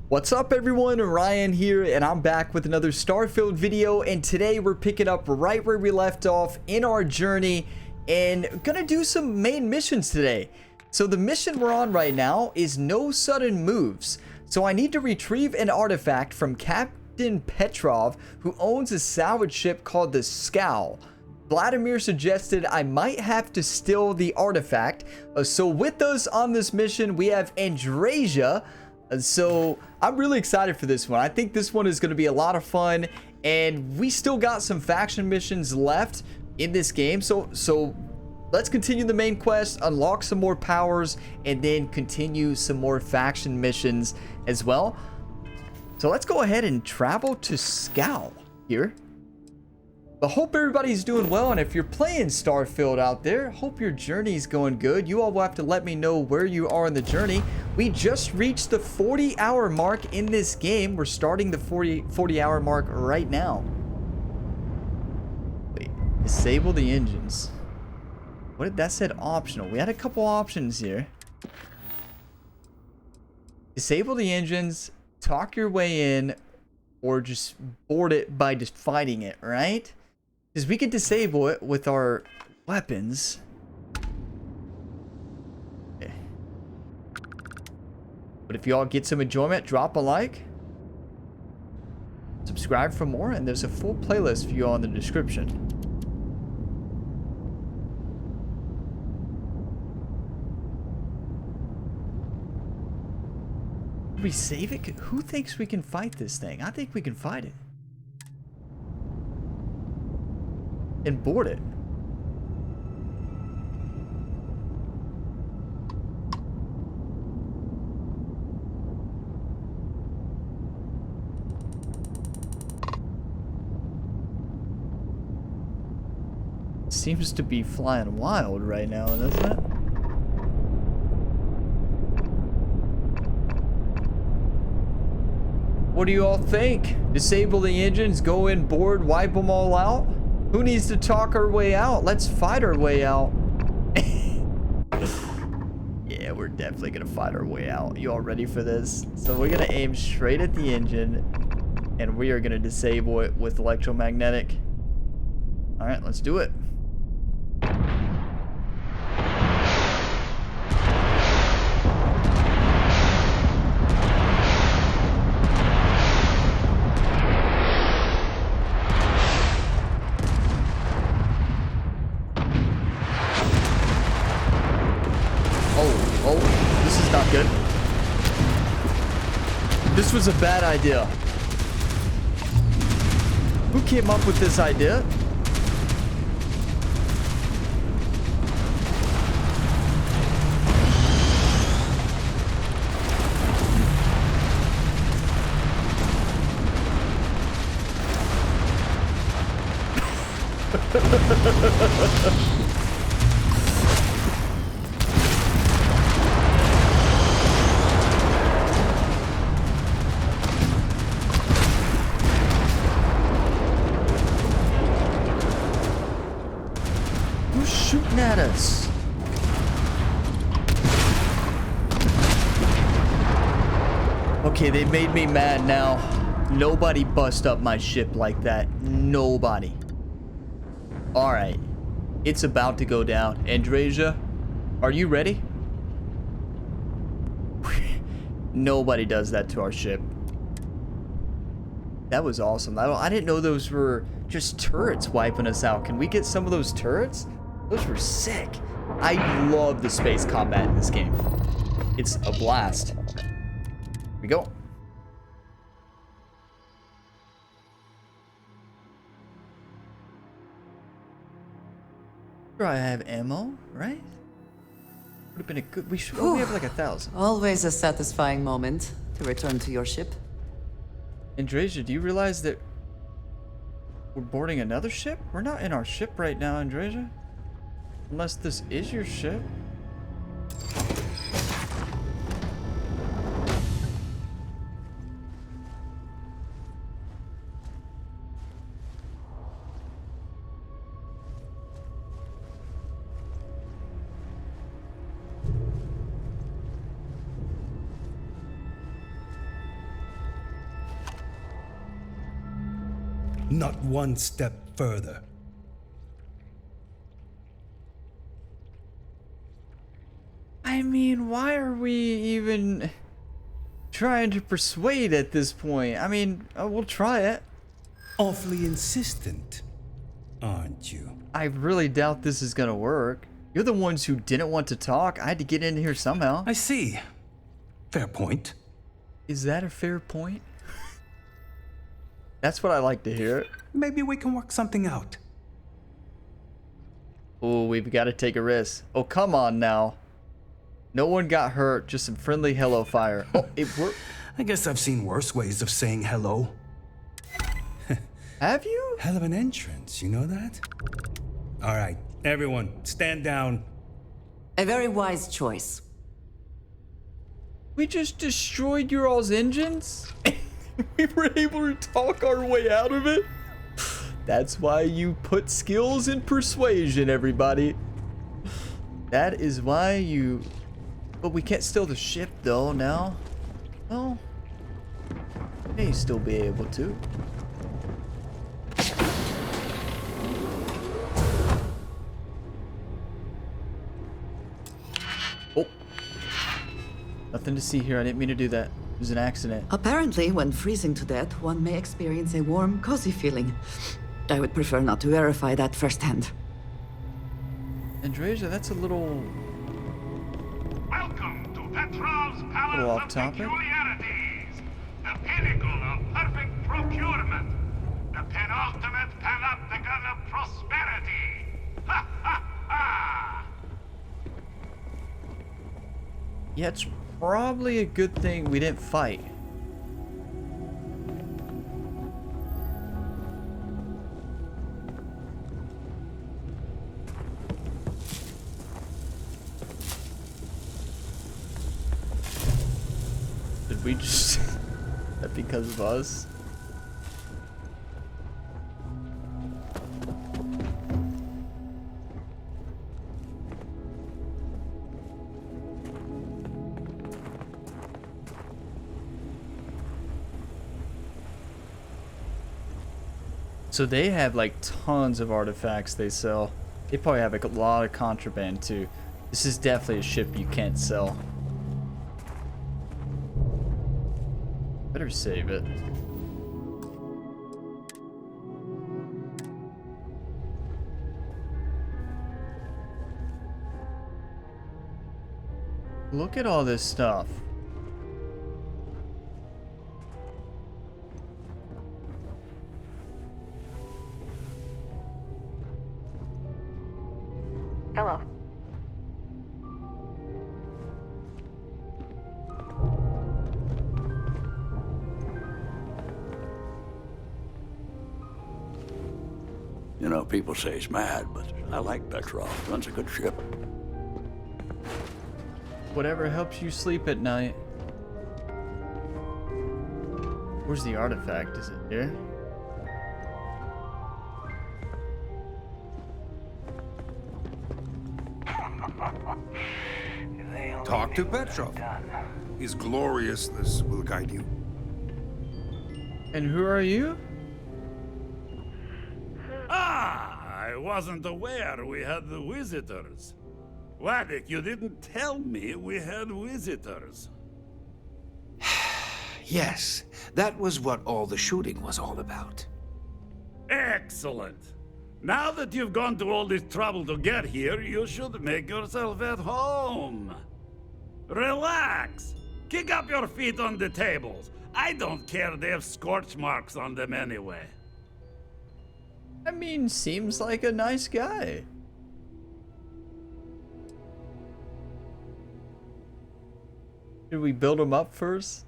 What's up everyone, Ryan here, and I'm back with another Starfield video, and today we're picking up right where we left off in our journey and gonna do some main missions today. So the mission we're on right now is no sudden moves. So I need to retrieve an artifact from Captain Petrov, who owns a salvage ship called the Scow. Vladimir suggested I might have to steal the artifact. So with us on this mission we have Andreja. So I'm really excited for this one. I think this one is going to be a lot of fun, and we still got some faction missions left in this game. So let's continue the main quest, unlock some more powers, and then continue some more faction missions as well. So let's go ahead and travel to Scow here. But hope everybody's doing well, and if you're playing Starfield out there, hope your journey's going good. You all will have to let me know where you are in the journey. We just reached the 40-hour mark in this game. We're starting the 40-hour mark right now. Wait, disable the engines. What did that said? Optional. We had a couple options here. Disable the engines, talk your way in, or just board it by just fighting it, right? Because we can disable it with our weapons. Okay. But if y'all get some enjoyment, drop a like, subscribe for more, and there's a full playlist for you all in the description. Did we save it? Who thinks we can fight this thing? I think we can fight it. And board it. Seems to be flying wild right now, doesn't it? What do you all think? Disable the engines, go in, board, wipe them all out? Who needs to talk our way out? Let's fight our way out. Yeah, we're definitely gonna fight our way out. You all ready for this? So we're gonna aim straight at the engine, and we are gonna disable it with electromagnetic. All right, let's do it. Oh, this is not good. This was a bad idea. Who came up with this idea? Who's shooting at us? Okay, they made me mad now. Nobody bust up my ship like that. Nobody. Alright. It's about to go down. Andreja, are you ready? Nobody does that to our ship. That was awesome. I didn't know those were just turrets wiping us out. Can we get some of those turrets? Those were sick. I love the space combat in this game. It's a blast. Here we go. Sure, I have ammo, right? Would have been a good. We should only have like 1,000. Always a satisfying moment to return to your ship. Andreja, do you realize that we're boarding another ship? We're not in our ship right now, Andreja. Unless this is your ship. Not one step further. I mean, why are we even trying to persuade at this point? I mean, we'll try it. Awfully insistent, aren't you? I really doubt this is gonna work. You're the ones who didn't want to talk. I had to get in here somehow. I see. Fair point. Is that a fair point? That's what I like to hear. Maybe we can work something out. Oh, we've got to take a risk. Oh, come on now. No one got hurt, just some friendly hello fire. Oh, it worked. I guess I've seen worse ways of saying hello. Have you? Hell of an entrance, you know that? All right, everyone, stand down. A very wise choice. We just destroyed your all's engines? We were able to talk our way out of it? That's why you put skills in persuasion, everybody. That is why you... But we can't steal the ship, though, now. Well, may still be able to. Oh. Nothing to see here. I didn't mean to do that. It was an accident. Apparently, when freezing to death, one may experience a warm, cozy feeling. I would prefer not to verify that firsthand. Andreja, that's a little... Welcome to Petrov's Palace Little off of topic. Peculiarities, the pinnacle of perfect procurement, the penultimate panopticon of prosperity. Ha ha ha! Yeah, it's probably a good thing we didn't fight. Did we just... that because of us? So they have like tons of artifacts they sell. They probably have like a lot of contraband too. This is definitely a ship you can't sell. Better save it. Look at all this stuff. Hello. You know, people say he's mad, but I like Petrov. Runs a good ship. Whatever helps you sleep at night. Where's the artifact? Is it here? Talk to Petrov. His gloriousness will guide you. And who are you? Ah, I wasn't aware we had the visitors. Wadik, you didn't tell me we had visitors. Yes, that was what all the shooting was all about. Excellent. Now that you've gone to all this trouble to get here, you should make yourself at home. Relax. Kick up your feet on the tables. I don't care, they have scorch marks on them anyway. I mean, seems like a nice guy. Should we build him up first?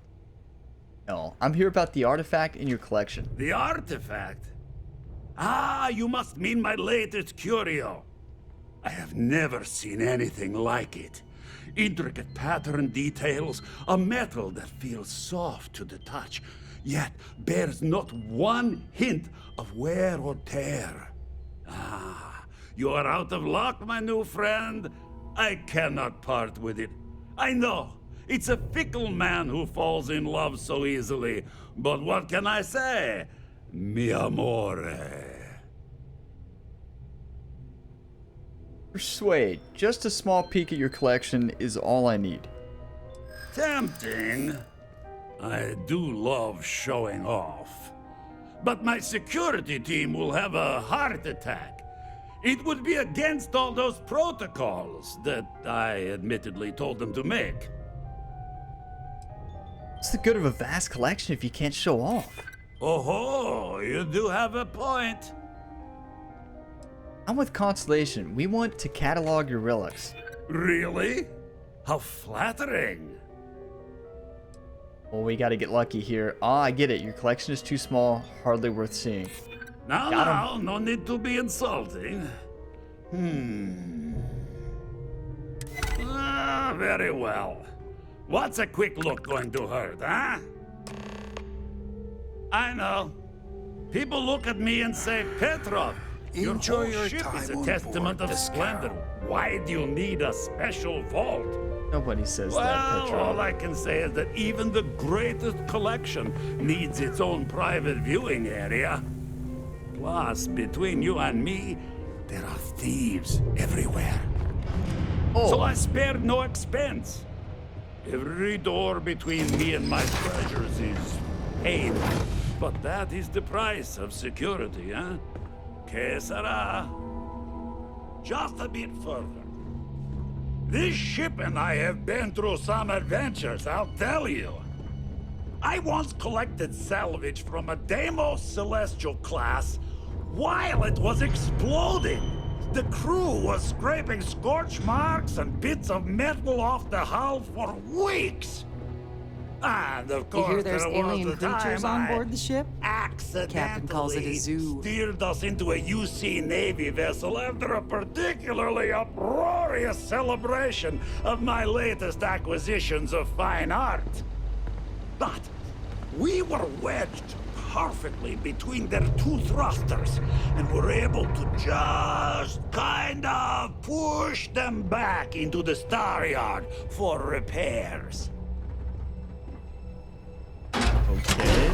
No, I'm here about the artifact in your collection. The artifact? Ah, you must mean my latest curio. I have never seen anything like it. Intricate pattern details, a metal that feels soft to the touch, yet bears not one hint of wear or tear. Ah, you are out of luck, my new friend. I cannot part with it. I know, it's a fickle man who falls in love so easily, but what can I say? Mi amore. Persuade. Just a small peek at your collection is all I need. Tempting. I do love showing off. But my security team will have a heart attack. It would be against all those protocols that I admittedly told them to make. What's the good of a vast collection if you can't show off? Oh, you do have a point. I'm with Constellation. We want to catalog your relics. Really? How flattering. Well, we gotta get lucky here. Ah, I get it. Your collection is too small, hardly worth seeing. Now, no need to be insulting. Very well. What's a quick look going to hurt, huh? I know. People look at me and say, Petrov, your Enjoy whole your ship is a time on testament board of the splendor. Why do you need a special vault? Nobody says that, Well, Petrov. all I can say is that even the greatest collection needs its own private viewing area. Plus, between you and me, there are thieves everywhere. So I spared no expense. Every door between me and my treasures is paid. But that is the price of security, huh? Que sera? Just a bit further. This ship and I have been through some adventures, I'll tell you. I once collected salvage from a Deimos Celestial class while it was exploding. The crew was scraping scorch marks and bits of metal off the hull for weeks. And of course, You hear there's there was alien the creatures time on board the ship? accidentally Captain calls it a zoo. steered us into a UC Navy vessel after a particularly uproarious celebration of my latest acquisitions of fine art. But we were wedged perfectly between their two thrusters and were able to just kind of push them back into the star yard for repairs. Okay.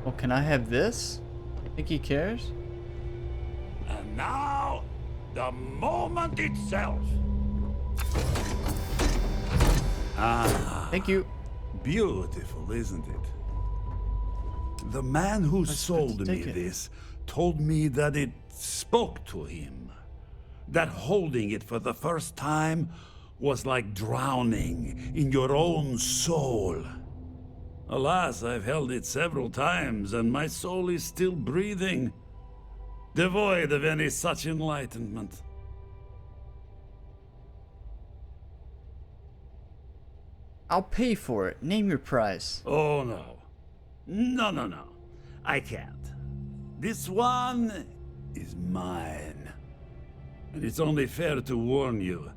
Well, can I have this? Think he cares? And now, the moment itself. Thank you. Beautiful, isn't it? The man who sold me take it. this told me that it spoke to him. That holding it for the first time was like drowning in your own soul. Alas, I've held it several times, and my soul is still breathing, devoid of any such enlightenment. I'll pay for it. Name your price. Oh, no. No. I can't. This one is mine. And it's only fair to warn you.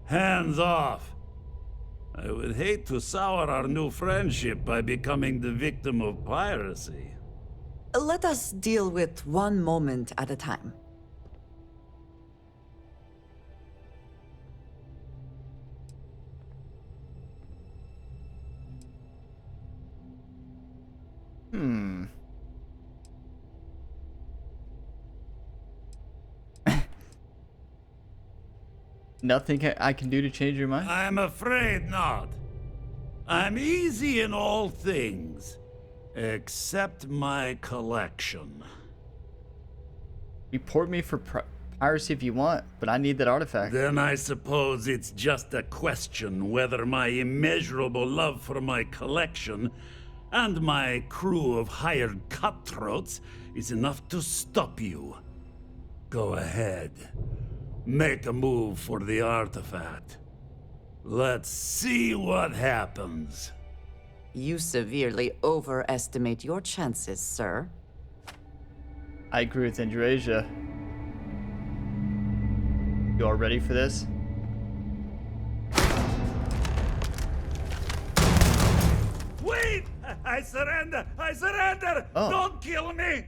Hands off. I would hate to sour our new friendship by becoming the victim of piracy. Let us deal with one moment at a time. Nothing I can do to change your mind? I'm afraid not. I'm easy in all things, except my collection. Report me for piracy if you want, but I need that artifact. Then I suppose it's just a question whether my immeasurable love for my collection and my crew of hired cutthroats is enough to stop you. Go ahead. Make a move for the artifact. Let's see what happens. You severely overestimate your chances, sir. I agree with Andreja. You all ready for this? Wait! I surrender! I surrender! Oh. Don't kill me!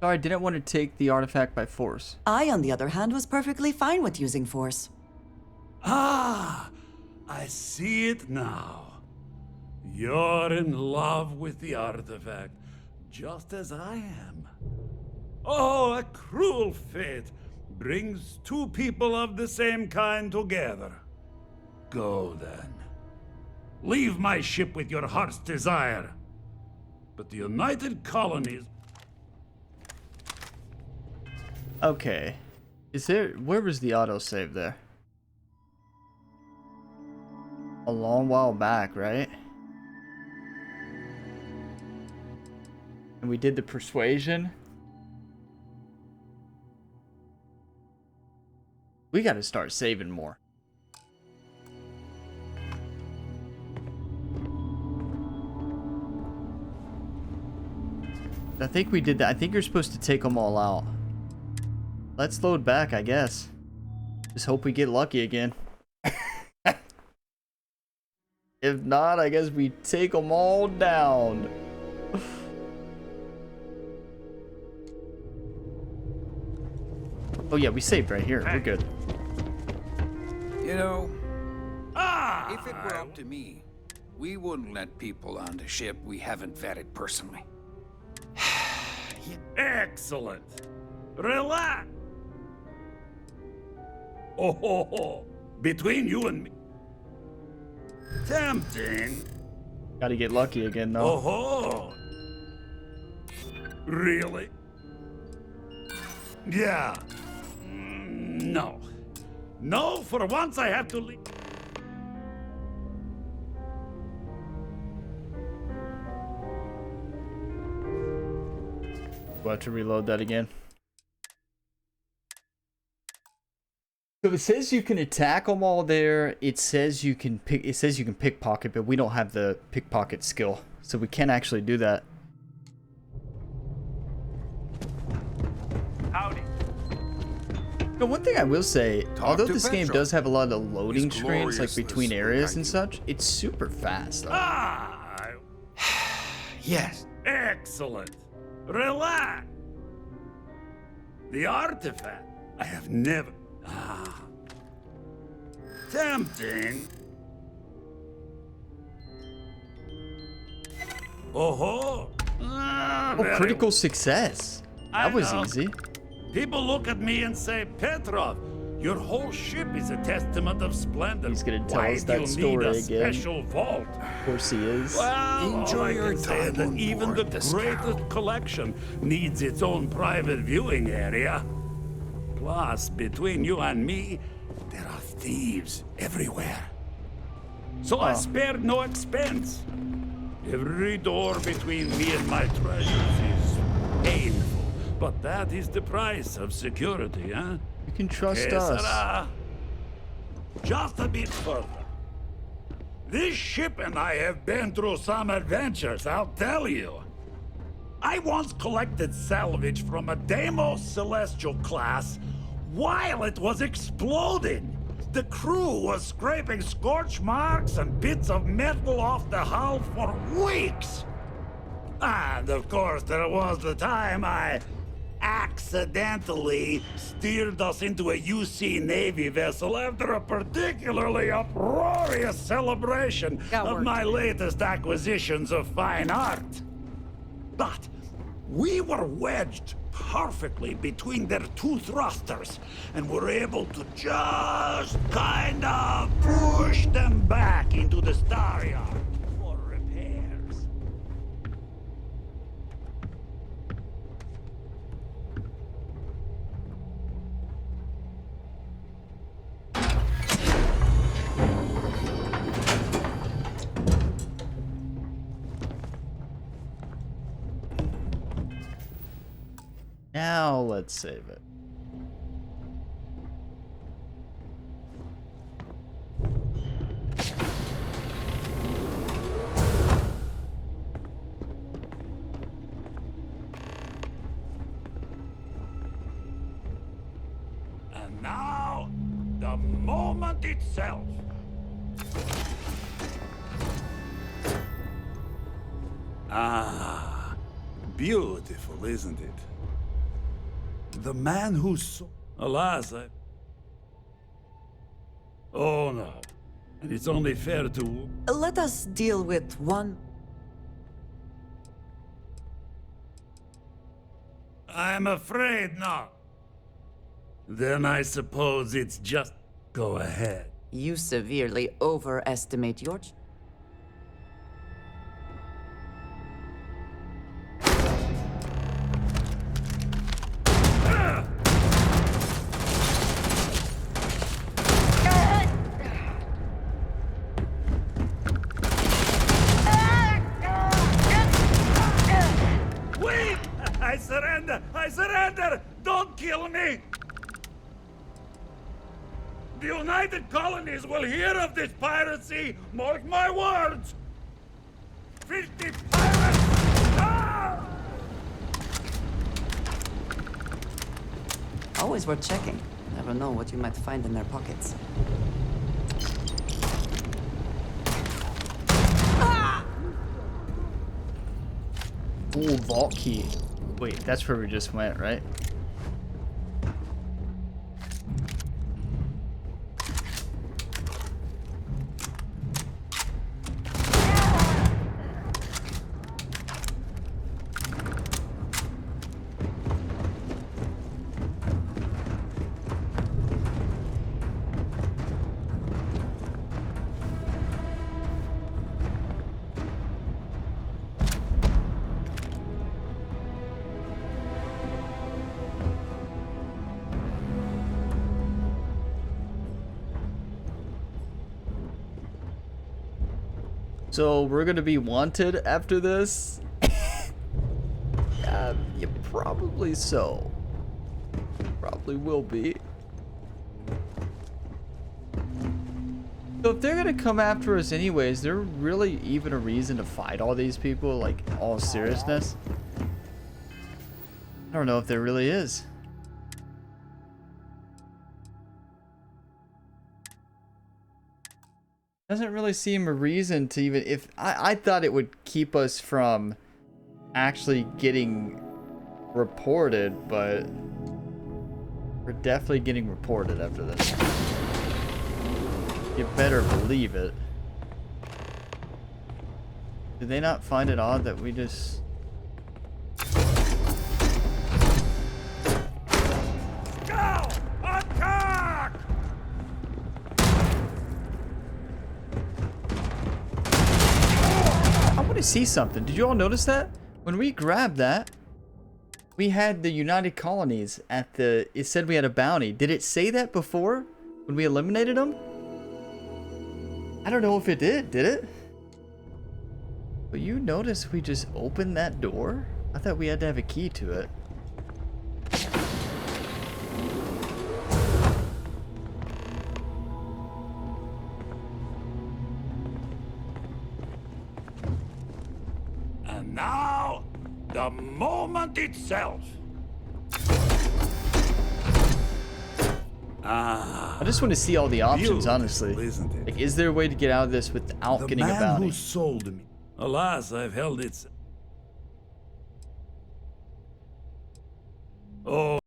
Sorry, I didn't want to take the artifact by force. I, on the other hand, was perfectly fine with using force. Ah! I see it now. You're in love with the artifact, just as I am. Oh, a cruel fate brings two people of the same kind together. Go then. Leave my ship with your heart's desire. But the United Colonies... Okay. Is there... Where was the autosave there? A long while back, right? And we did the persuasion. We gotta start saving more. I think we did that. I think you're supposed to take them all out. Let's load back, I guess. Just hope we get lucky again. If not, I guess we take them all down. Oh yeah, we saved right here. We're good. You know, Ah! if it were up to me, we wouldn't let people on the ship we haven't vetted personally. Excellent. Relax. Oh, ho, ho. Between you and me. Tempting. Gotta get lucky again, though. Oh, ho. Really? Yeah. No. No, for once I have to leave. We'll have to reload that again. So it says you can attack them all there. It says you can pick. It says you can pickpocket, but we don't have the pickpocket skill, so we can't actually do that. Howdy. But one thing I will say, although to this game Petro. does have a lot of loading He's screens, like glorious, between this areas guy. and such, it's super fast. Though. Ah! Yes. Excellent. Relax. The artifact. I have never. Ah. Tempting. Oh ho. Ah, Oh, very critical success. I That was know. easy. People look at me and say, Petrov, your whole ship is a testament of splendor. He's gonna tell Why us do that you story need a again. special vault? Of course he is. Well, Enjoy all I your can say is time that on even board the this greatest carol. collection needs its own private viewing area. Plus, between you and me, there are thieves everywhere. So I spared no expense. Every door between me and my treasures is painful, but that is the price of security, huh? You can trust Que us. sera? Just a bit further. This ship and I have been through some adventures, I'll tell you. I once collected salvage from a Deimos Celestial class while it was exploding. The crew was scraping scorch marks and bits of metal off the hull for weeks. And of course, there was the time I accidentally steered us into a UC Navy vessel after a particularly uproarious celebration of my latest acquisitions of fine art. But we were wedged perfectly between their two thrusters and were able to just kind of push them back into the Star Yard for repairs. Now let's save it. And now, the moment itself. Ah, beautiful, isn't it? The man who saw... Alas, Oh no. And it's only fair to... Let us deal with one. I'm afraid not. Then I suppose it's just... Go ahead. You severely overestimate your... Wait! I surrender! I surrender! Don't kill me! The United Colonies will hear of this piracy! Mark my words! 50 pirates! Ah! Always worth checking. Never know what you might find in their pockets. Ooh, vault key. Wait, that's where we just went, right? So we're gonna be wanted after this? Yeah, probably so. Probably will be. So if they're gonna come after us anyways, is there really even a reason to fight all these people? Like, all seriousness? I don't know if there really is. Doesn't really seem a reason to even, if I thought it would keep us from actually getting reported, but we're definitely getting reported after this. You better believe it. Did they not find it odd that we just... Go! Attack! I want to see something. Did you all notice that? When we grabbed that, we had the United Colonies at the... It said we had a bounty. Did it say that before? When we eliminated them? I don't know if it did it? But you notice we just opened that door? I thought we had to have a key to it. And now, the moment itself. Ah. I just want to see all the options, Beautiful, honestly. isn't it? Like, is there a way to get out of this without The getting a man bounty? who sold me. Alas, I've held it. Oh,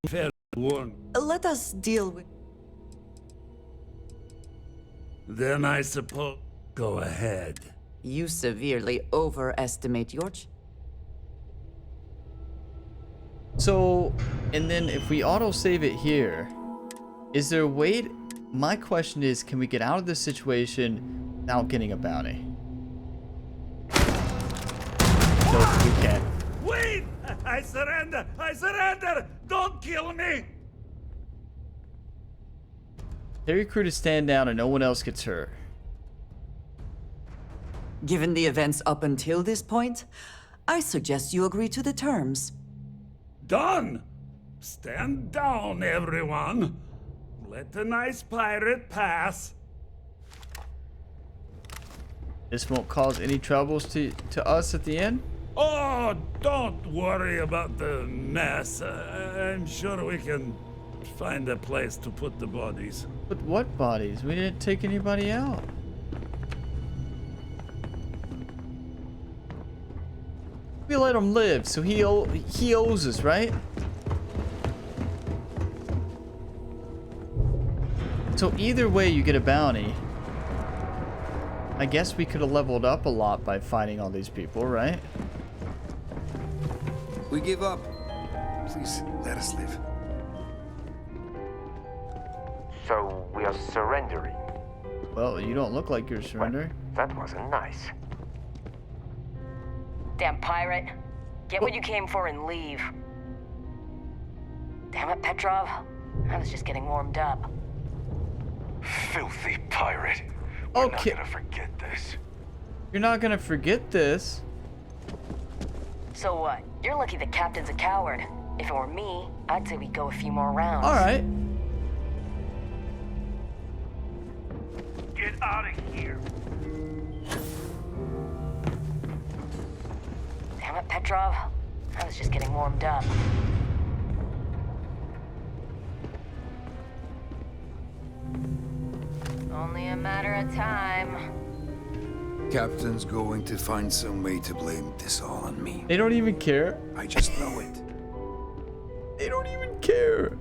fair warning. Let us deal with... Then I suppose. Go ahead. You severely overestimate your... So, and then if we autosave it here, is there a way... My question is, can we get out of this situation without getting a bounty? Nope, we can't. Wait! I surrender! I surrender! Don't kill me! Tell your crew to stand down and no one else gets hurt. Given the events up until this point, I suggest you agree to the terms. Done! Stand down, everyone. Let the nice pirate pass. This won't cause any troubles to us at the end? Oh, don't worry about the mess. I'm sure we can find a place to put the bodies. But what bodies? We didn't take anybody out. We let him live, so he owes us, right? So either way, you get a bounty. I guess we could have leveled up a lot by fighting all these people, right? We give up. Please, let us live. So we are surrendering. Well, you don't look like you're surrendering. That wasn't nice. Damn pirate. Get what you came for and leave. Damn it, Petrov. I was just getting warmed up. Filthy pirate. We're Okay. not gonna forget this. You're not gonna forget this. So what? You're lucky the captain's a coward. If it were me, I'd say we go a few more rounds. Alright. Get out of here. Damn it, Petrov. I was just getting warmed up. Only a matter of time. Captain's going to find some way to blame this all on me. They don't even care. I just know it. They don't even care.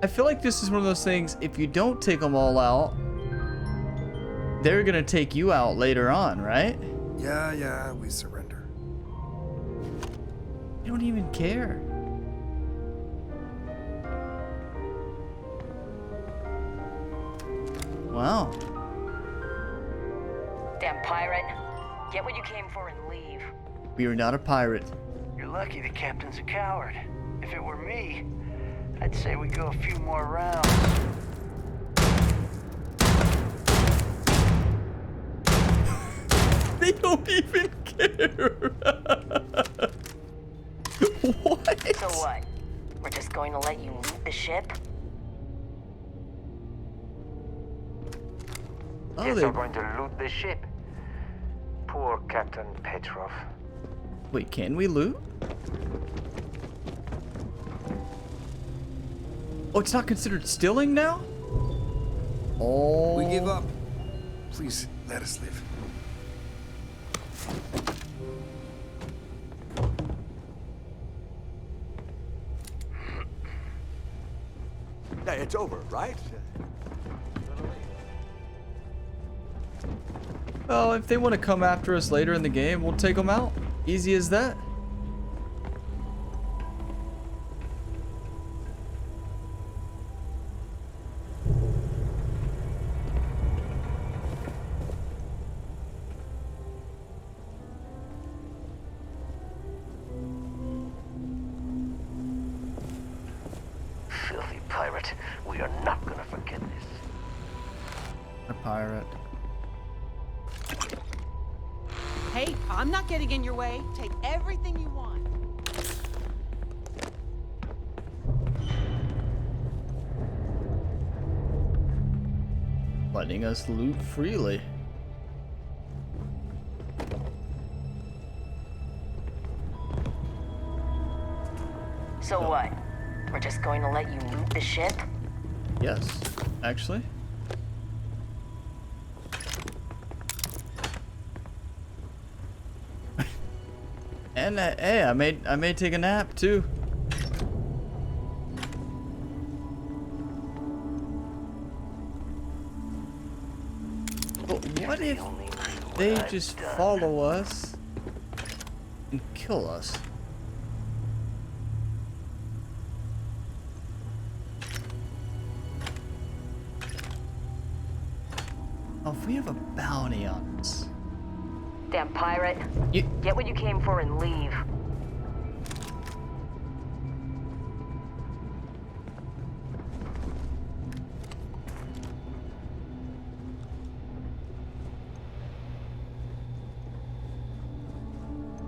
I feel like this is one of those things, if you don't take them all out, they're gonna take you out later on, right? Yeah, we surrender. They don't even care. Wow. Damn pirate. Get what you came for and leave. We are not a pirate. You're lucky the captain's a coward. If it were me, I'd say we go a few more rounds. They don't even care. What? So what? We're just going to let you loot the ship? Oh, Yes, they... I'm going to loot the ship. Poor Captain Petrov. Wait, can we loot? Oh, it's not considered stealing now? Oh. We give up. Please, let us live. It's over, right? Well, if they want to come after us later in the game, we'll take them out. Easy as that. Filthy pirate. We are not gonna forget this. A pirate. Hey, I'm not getting in your way. Take everything you want. Letting us loot freely. So what? We're just going to let you loot the ship? Yes, actually. And hey, I may take a nap too. But what if they just follow us and kill us? Oh, if we have a bounty on us. Damn pirate. You, Get what you came for and leave.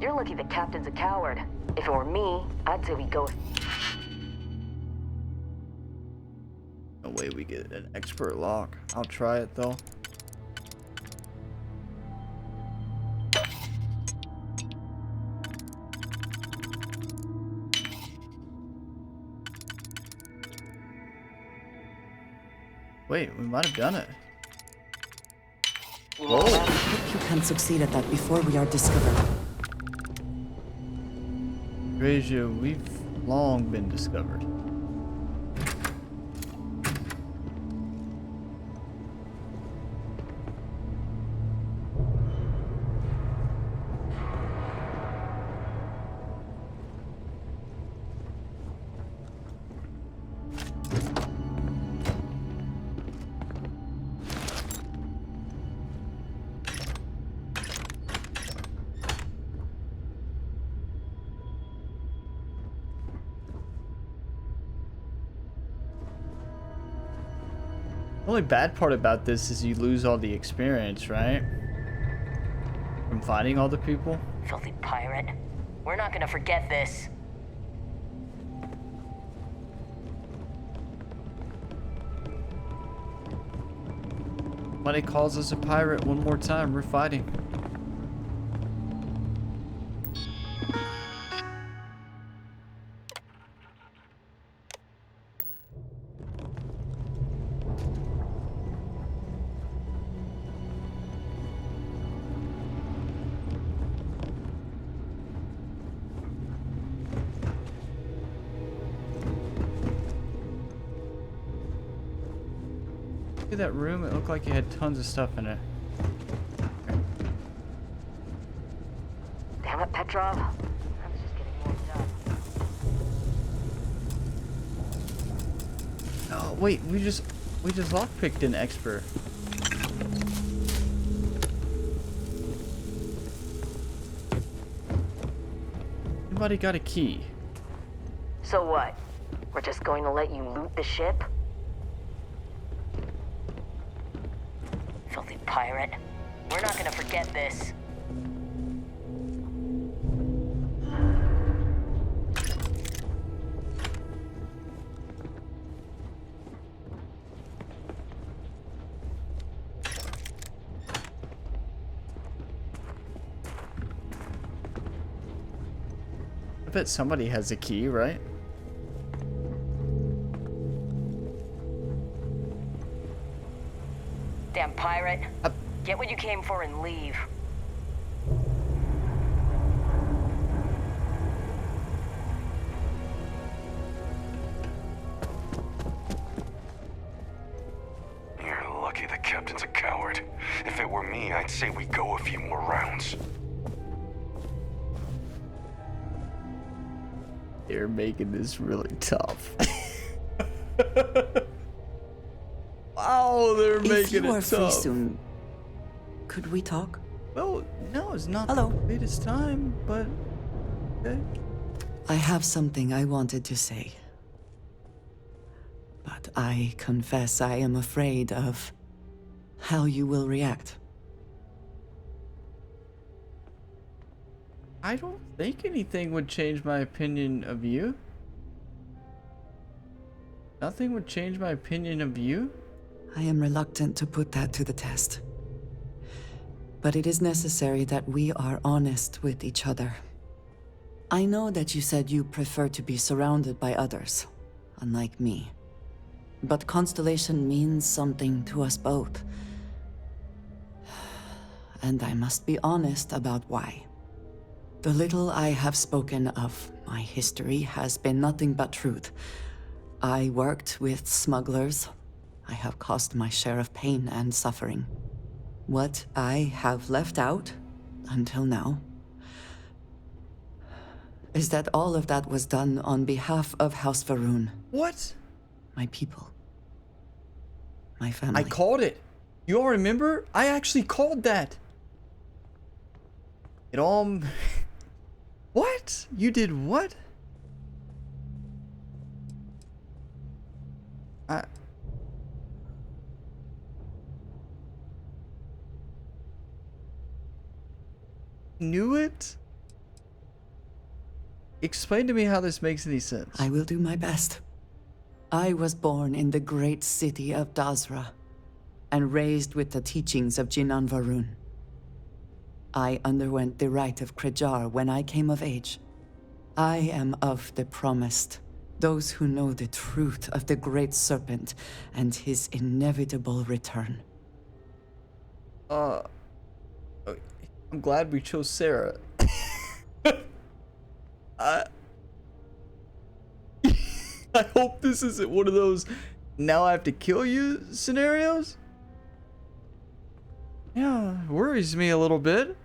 You're lucky the captain's a coward. If it were me, I'd say we go... no way we get an expert lock. I'll try it though. Wait, we might have done it. I hope you can succeed at that before we are discovered. Gracia, we've long been discovered. The only bad part about this is you lose all the experience, right? From fighting all the people. Filthy pirate. We're not gonna forget this. Somebody calls us a pirate one more time, we're fighting. Look at that room, it looked like it had tons of stuff in it. Damn it, Petrov. I was just getting warmed up. Oh wait, we just lockpicked an expert. Anybody got a key? So what? We're just going to let you loot the ship? Filthy pirate. We're not gonna forget this. I bet somebody has a key, right? Damn pirate. Get what you came for and leave. You're lucky the captain's a coward. If it were me, I'd say we go a few more rounds. They're making this really tough. Wow, they're making If you are it free tough. soon, could we talk? Well, no, it's not Hello. the latest time, but okay. I have something I wanted to say. But I confess I am afraid of how you will react. I don't think anything would change my opinion of you. Nothing would change my opinion of you. I am reluctant to put that to the test. But it is necessary that we are honest with each other. I know that you said you prefer to be surrounded by others, unlike me. But Constellation means something to us both. And I must be honest about why. The little I have spoken of my history has been nothing but truth. I worked with smugglers. I have caused my share of pain and suffering. What I have left out, until now, is that all of that was done on behalf of House Varun. What? My people. My family. I called it. You all remember? I actually called that. It all... What? You did what? I knew it? Explain to me how this makes any sense. I will do my best. I was born in the great city of Dazra and raised with the teachings of Jinan Varun. I underwent the rite of Krejar when I came of age. I am of the promised Those who know the truth of the Great Serpent and his inevitable return. I'm glad we chose Sarah. I hope this isn't one of those now I have to kill you scenarios. Yeah, worries me a little bit.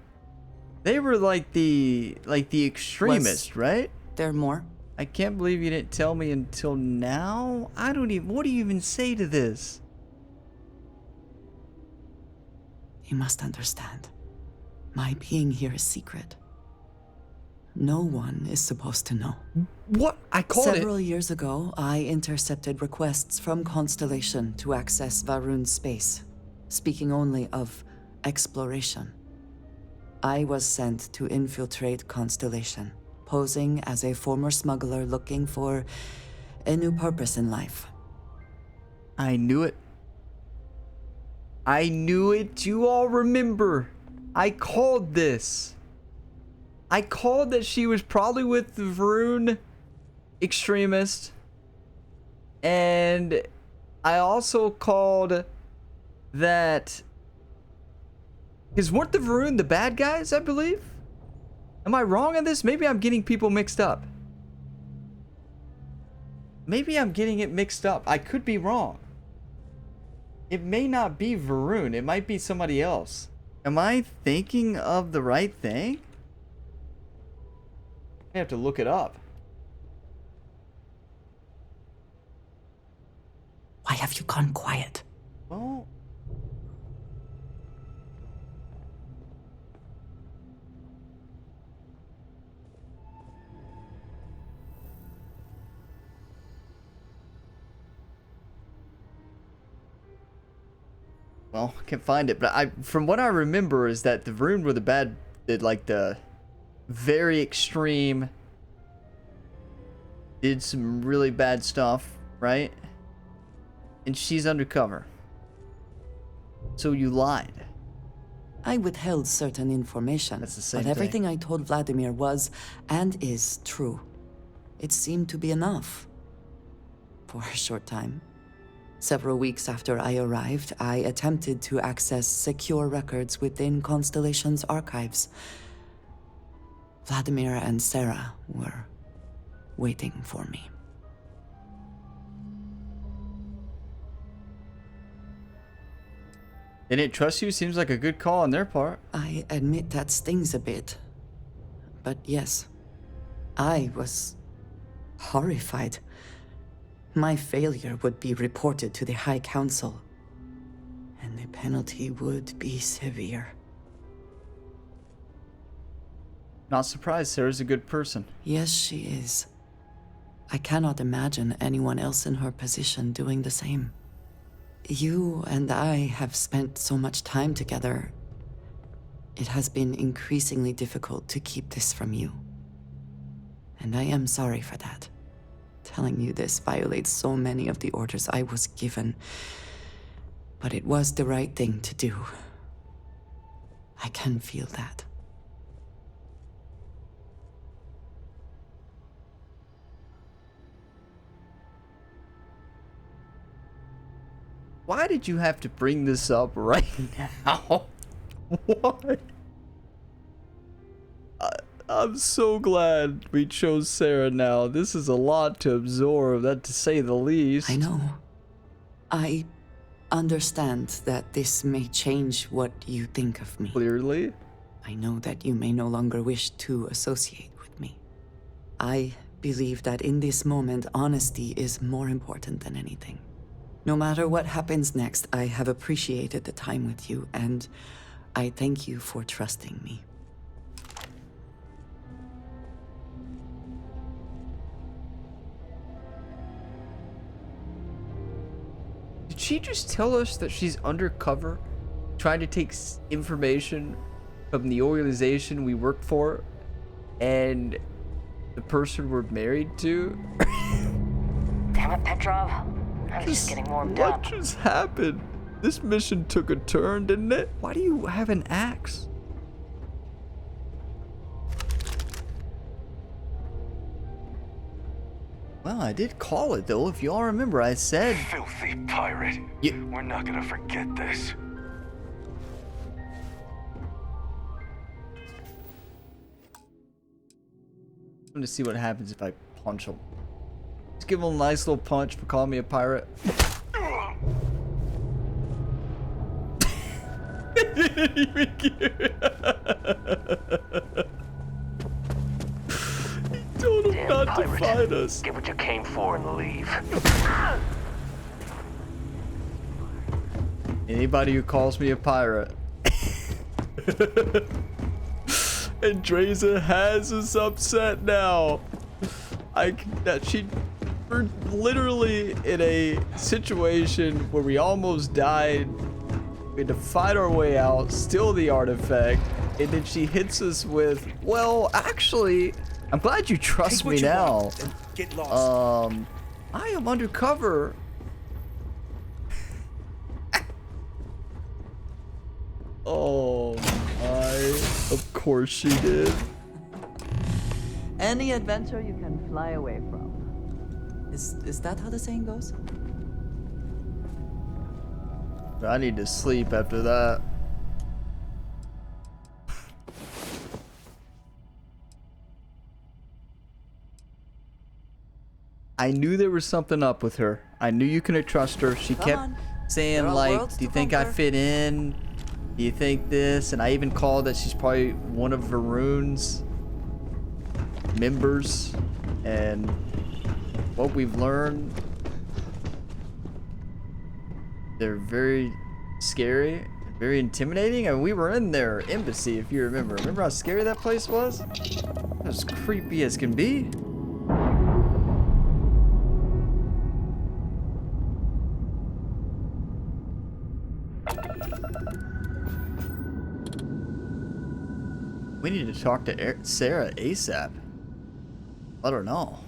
They were like the extremist, right? There more? I can't believe you didn't tell me until now. I don't even, what do you even say to this? You must understand. My being here is secret. No one is supposed to know. What? I called it. Several years ago, I intercepted requests from Constellation to access Varun's space, speaking only of exploration. I was sent to infiltrate Constellation, posing as a former smuggler looking for a new purpose in life. I knew it. I knew it. You all remember. I called this. I called that she was probably with the Varun extremist. And I also called that... Because weren't the Varun the bad guys, I believe? Am I wrong on this? Maybe I'm getting people mixed up. Maybe I'm getting it mixed up. I could be wrong. It may not be Varun. It might be somebody else. Am I thinking of the right thing? I have to look it up. Why have you gone quiet? Well... Well, I can't find it, but from what I remember is that the Varun were the very extreme, did some really bad stuff, right? And she's undercover. So you lied. I withheld certain information, That's the same but everything I told Vladimir was and is true. It seemed to be enough. For a short time. Several weeks after I arrived, I attempted to access secure records within Constellation's archives. Vladimir and Sarah were waiting for me. They didn't trust you? Seems like a good call on their part. I admit that stings a bit. But yes, I was horrified. My failure would be reported to the High Council, and the penalty would be severe. Not surprised, Sarah's a good person. Yes, she is. I cannot imagine anyone else in her position doing the same. You and I have spent so much time together. It has been increasingly difficult to keep this from you. And I am sorry for that. Telling you this violates so many of the orders I was given. But it was the right thing to do. I can feel that. Why did you have to bring this up right now? Why? I'm so glad we chose Sarah now. This is a lot to absorb, that to say the least. I know. I understand that this may change what you think of me. Clearly. I know that you may no longer wish to associate with me. I believe that in this moment, honesty is more important than anything. No matter what happens next, I have appreciated the time with you, and I thank you for trusting me. Did she just tell us that she's undercover, trying to take information from the organization we work for, and the person we're married to? Damn it, Petrov. I was just getting warmed up. What just happened? This mission took a turn, didn't it? Why do you have an axe? Well, I did call it though. If you all remember, I said. Filthy pirate. We're not gonna forget this. I'm going to see what happens if I punch him. Just give him a nice little punch for calling me a pirate. Didn't even care. He told him not to fight us. Get what you came for and leave. Anybody who calls me a pirate. And Dreza has us upset now. We're literally in a situation where we almost died. We had to fight our way out, steal the artifact, and then she hits us with, well, actually, I'm glad you trust me now. Get lost. I am undercover. Oh my, of course she did. Any adventure you can fly away from. Is that how the saying goes? I need to sleep after that. I knew there was something up with her. I knew you couldn't trust her. She kept saying like, do you think I fit in? Do you think this? And I even called that she's probably one of Varun's members. And what we've learned, they're very scary, very intimidating. I mean, we were in their embassy, if you remember. Remember how scary that place was? It was creepy as can be. We need to talk to Sarah ASAP. Let her know.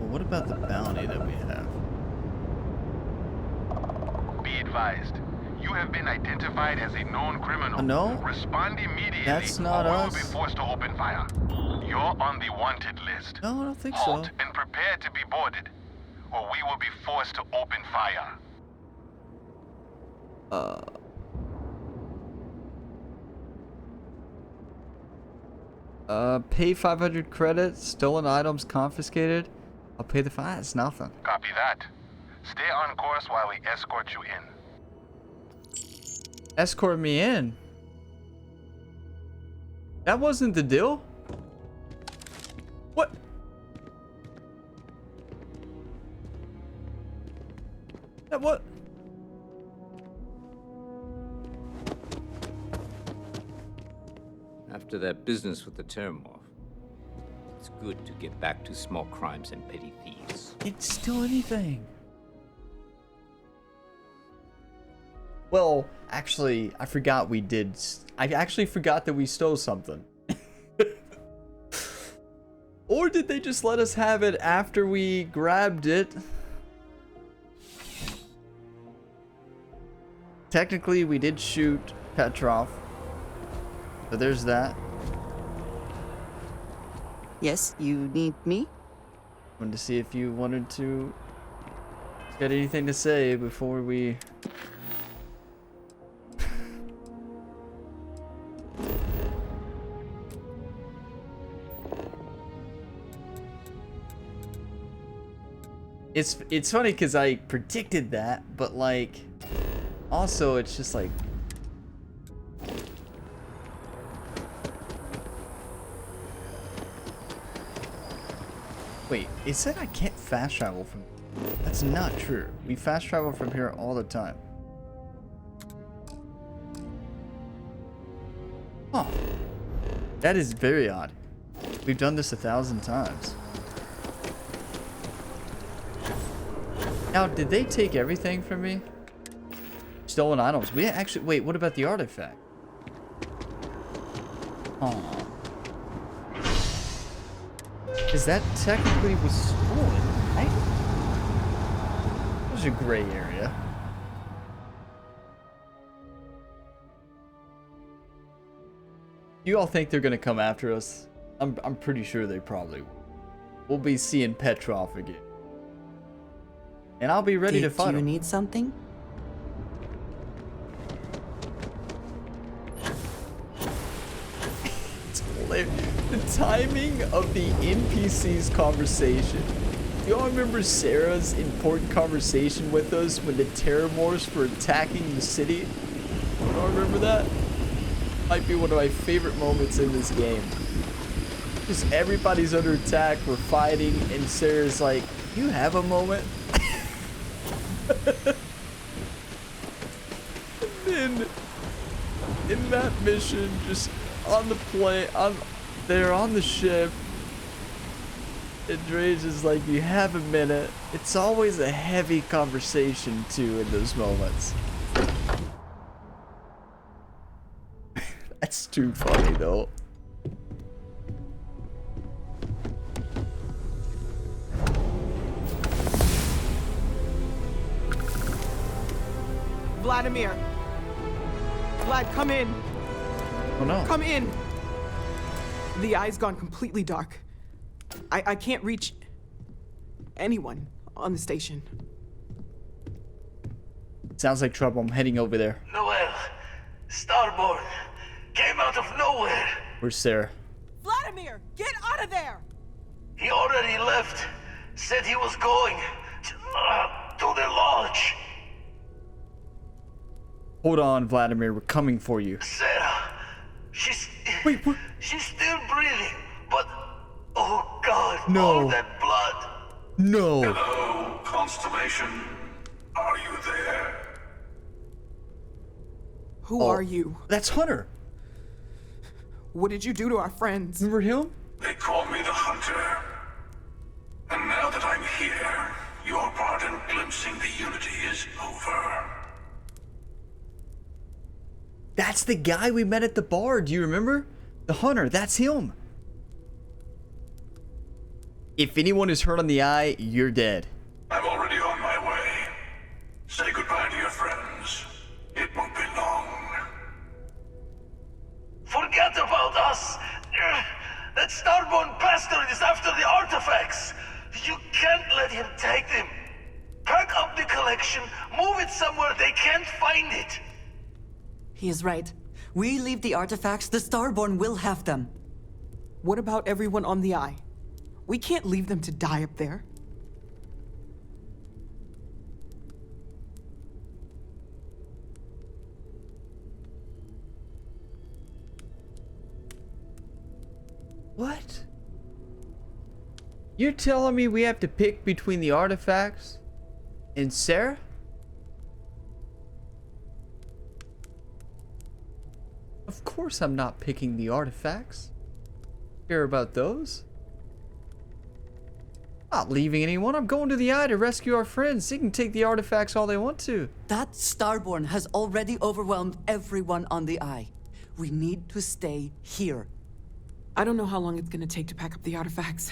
What about the bounty that we have? Be advised, you have been identified as a known criminal. No? Respond immediately. That's not or we us. will be forced to open fire. You're on the wanted list. No, I don't think Halt so. and prepare to be boarded, or we will be forced to open fire. Pay 500 credits, stolen items confiscated. I'll pay the fine. It's nothing. Copy that. Stay on course while we escort you in. Escort me in. That wasn't the deal. What? That what? After that business with the Terramorph, it's good to get back to small crimes and petty thieves. It's still anything. Well, actually, I forgot we did. I actually forgot that we stole something. Or did they just let us have it after we grabbed it? Technically, we did shoot Petrov. So there's that. Yes, you need me? Wanted to see if you wanted to get anything to say before we... It's funny because I predicted that, but like, also it's just like, wait, it said I can't fast travel from, that's not true. We fast travel from here all the time. Huh. That is very odd. We've done this 1,000 times. Now, did they take everything from me? Stolen items. We actually... Wait, what about the artifact? Huh. Is that technically was stolen, right? There's a gray area. You all think they're gonna come after us? I'm pretty sure they probably will. We'll be seeing Petrov again. And I'll be ready to fight him. Do you need something? It's hilarious. The timing of the NPC's conversation. Y'all remember Sarah's important conversation with us when the Terramorphs were attacking the city? Y'all remember that? Might be one of my favorite moments in this game. Just everybody's under attack, we're fighting, and Sarah's like, "You have a moment?" And then in that mission, just on the plane, they're on the ship, and Dre's is like, "You have a minute." It's always a heavy conversation too in those moments. That's too funny though. Vladimir. Vlad, come in. Oh no. Come in. The eye's gone completely dark. I can't reach anyone on the station. Sounds like trouble. I'm heading over there. Noel, Starborn came out of nowhere. Where's Sarah? Vladimir, get out of there! He already left. Said he was going to the lodge. Hold on, Vladimir. We're coming for you. Sarah, she's... Wait, what? She's still breathing, but... Oh, God. No. All that blood. No. Hello, Constellation. Are you there? Who are you? That's Hunter. What did you do to our friends? Remember him? They call me the Hunter. And now that I'm here, your part in glimpsing the Unity is over. That's the guy we met at the bar. Do you remember? The Hunter. That's him. If anyone is hurt on the eye, you're dead. I'm already on my way. Say goodbye to your friends. It won't be long. Forget about us. That Starborn bastard is after the artifacts. You can't let him take them. Pack up the collection, move it somewhere they can't find it. He is right. We leave the artifacts, the Starborn will have them. What about everyone on the eye? We can't leave them to die up there. What? You're telling me we have to pick between the artifacts and Sarah? Of course I'm not picking the artifacts. Care about those? Not leaving anyone. I'm going to the Eye to rescue our friends. They can take the artifacts all they want to. That Starborn has already overwhelmed everyone on the Eye. We need to stay here. I don't know how long it's gonna take to pack up the artifacts.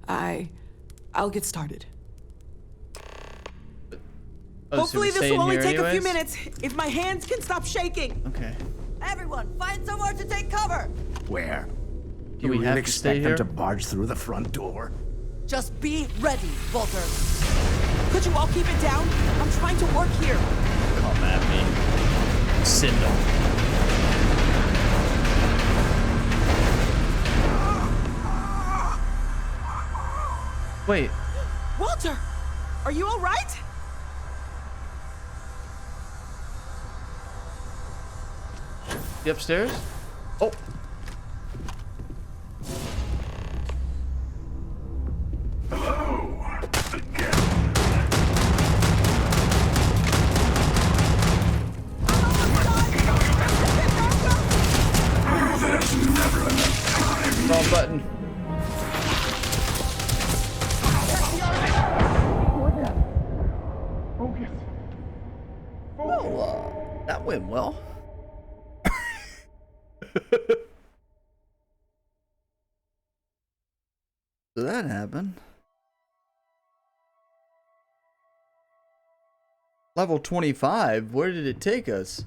I'll get started. Hopefully this will only take a few minutes, if my hands can stop shaking. Okay. Everyone, find somewhere to take cover. Where? Do You we have really to stay expect them here? to barge through the front door? Just be ready, Walter. Could you all keep it down? I'm trying to work here. Come at me. Sindel. Wait. Walter, are you all right? You upstairs? Oh. Hello. Again. Well, that went well. So that happened. Level 25? Where did it take us?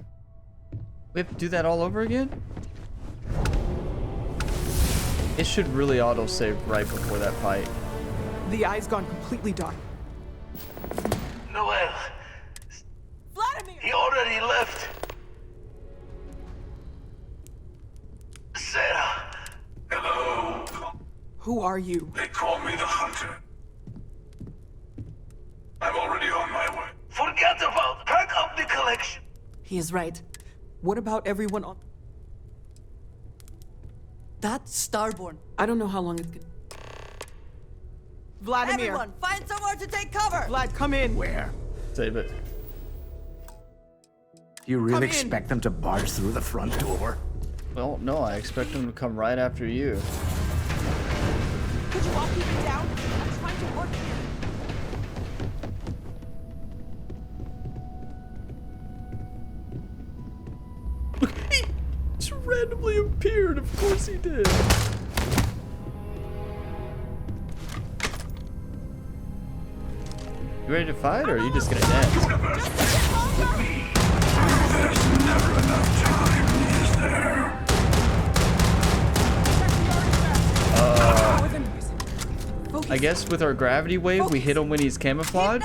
We have to do that all over again? It should really autosave right before that fight. The eye's gone completely dark. Noel. Vladimir! He already left. Sarah. Hello. Who are you? They call me the Hunter. I'm already on my way. Forget about. Pack up the collection. He is right. What about everyone on... That's Starborn. I don't know how long it's gonna... Vladimir! Everyone, find somewhere to take cover! Vlad, come in! Where? Save it. You really expect them to barge through the front door? Well, no, I expect them to come right after you. Could you all keep it down? I'm trying to work here. He just randomly appeared. Of course he did. You ready to fight, or are you just gonna dance? There's never enough time, is there? I guess with our gravity wave, we hit him when he's camouflaged,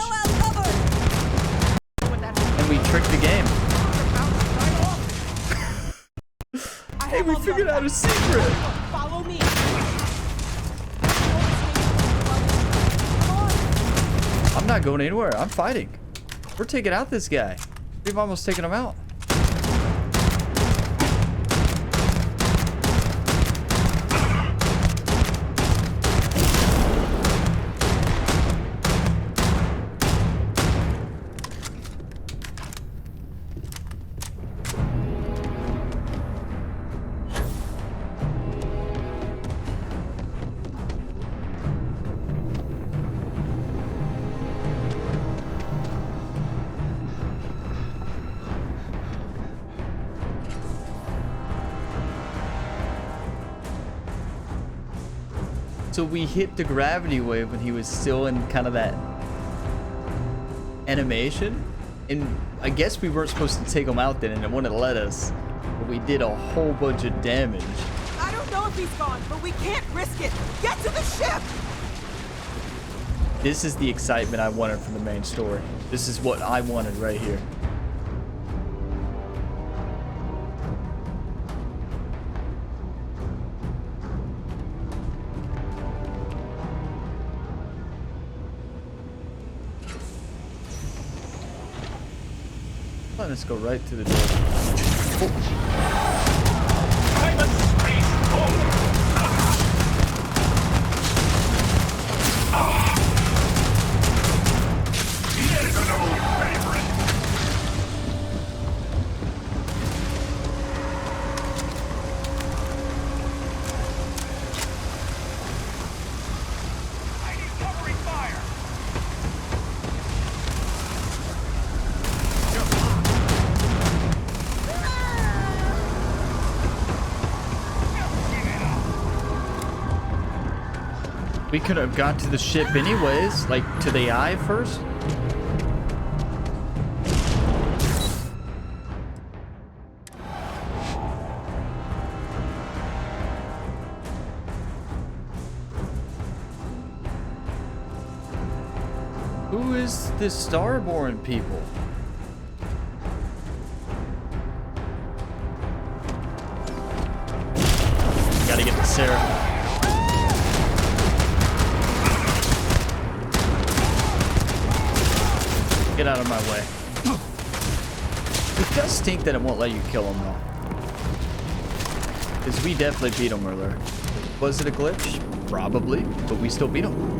and we tricked the game. Hey, we figured out a secret! Follow me! I'm not going anywhere. I'm fighting. We're taking out this guy. We've almost taken him out. So we hit the gravity wave when he was still in kind of that animation. And I guess we weren't supposed to take him out then, and it wouldn't let us. But we did a whole bunch of damage. I don't know if he's gone, but we can't risk it. Get to the ship! This is the excitement I wanted from the main story. This is what I wanted right here. Let's go right to the door. We could have got to the ship anyways, like to the eye first. Who is this Starborn people? Gotta get to Sarah. Get out of my way. It does stink that it won't let you kill him though. Because we definitely beat him earlier. Was it a glitch? Probably, but we still beat him.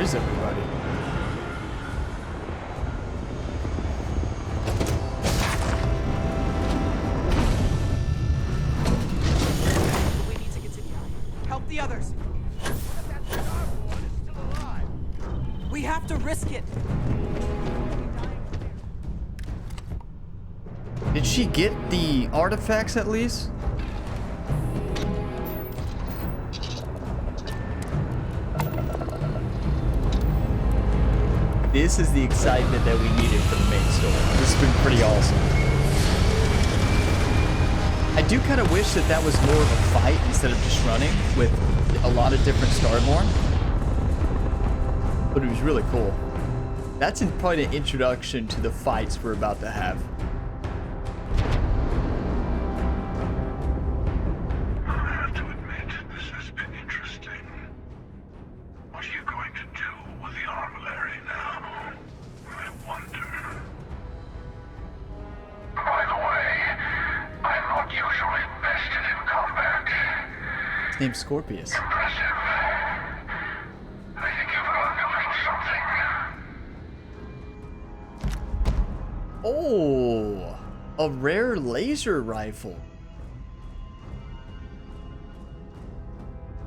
is everybody? We need to get to the eye. Help the others. What if that Starborn is still alive? We have to risk it. Did she get the artifacts at least? This is the excitement that we needed for the main story. This has been pretty awesome. I do kind of wish that that was more of a fight instead of just running with a lot of different Starborn. But it was really cool. That's probably an introduction to the fights we're about to have. His name's Scorpius. Impressive. I think you've learned something. Oh, a rare laser rifle.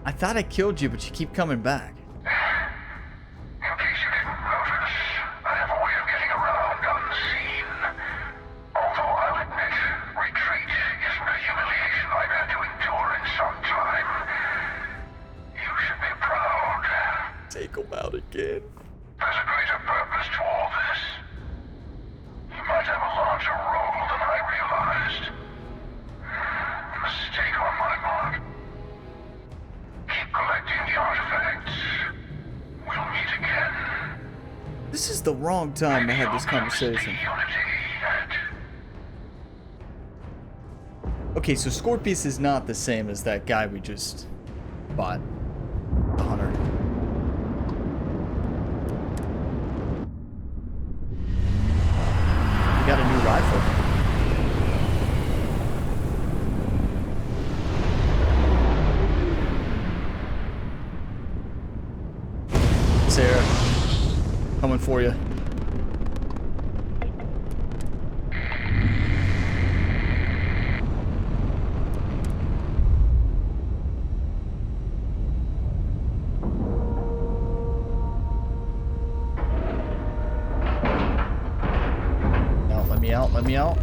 I thought I killed you, but you keep coming back. In case you didn't notice, I have a way of getting around unseen. Although I'll admit, retreat isn't a humiliation I've had to endure in some time. You should be proud. Take him out again. There's a greater purpose to all this. You might have a larger role than I realized. Mistake on my part. Keep collecting the artifacts. We'll meet again. This is the wrong time to have this conversation. Okay, so Scorpius is not the same as that guy we just bought. The hunter. We got a new rifle. Sarah, coming for you. Now, let me out, let me out.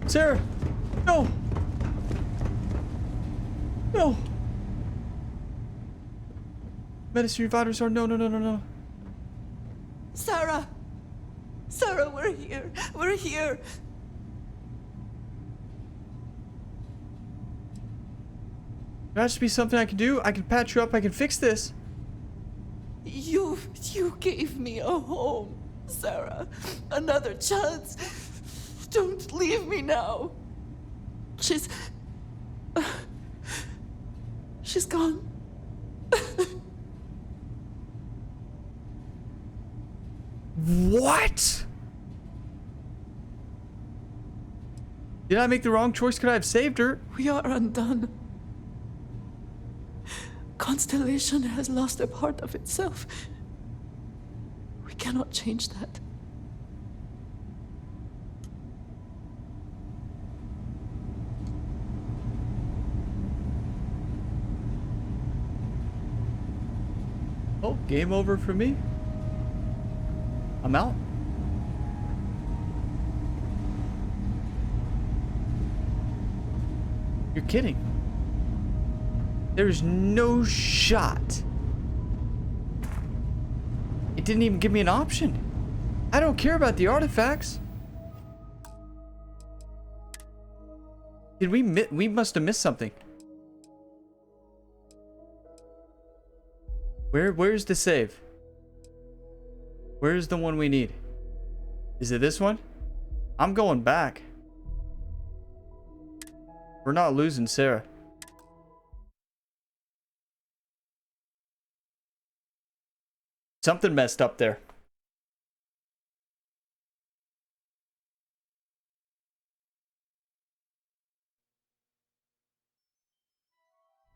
Sarah! No! No! Medicine revivers are no. Sarah! Sarah, we're here. We're here. There has to be something I can do. I can patch you up. I can fix this. You gave me a home, Sarah. Another chance. Don't leave me now. She's gone. What? Did I make the wrong choice? Could I have saved her? We are undone. Constellation has lost a part of itself. We cannot change that. Oh, game over for me. I'm out. You're kidding. There's no shot. It didn't even give me an option. I don't care about the artifacts. Did we must have missed something. Where's the save? Where's the one we need? Is it this one? I'm going back. We're not losing Sarah. Something messed up there.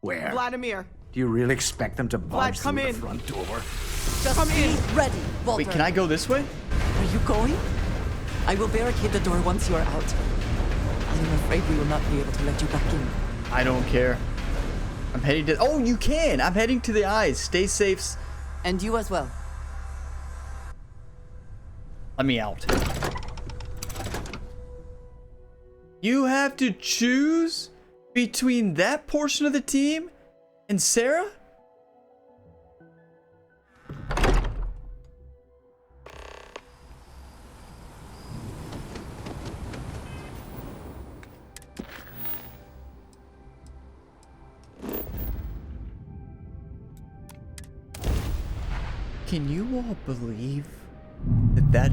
Where? Vladimir. Do you really expect them to barge come through in. the front door? Just Come in. ready, Walter. Wait, can I go this way? Are you going? I will barricade the door once you are out. I'm afraid we will not be able to let you back in. I don't care. I'm heading to... Oh, you can! I'm heading to the eyes. Stay safe. And you as well. Let me out. You have to choose between that portion of the team and Sarah? Can you all believe that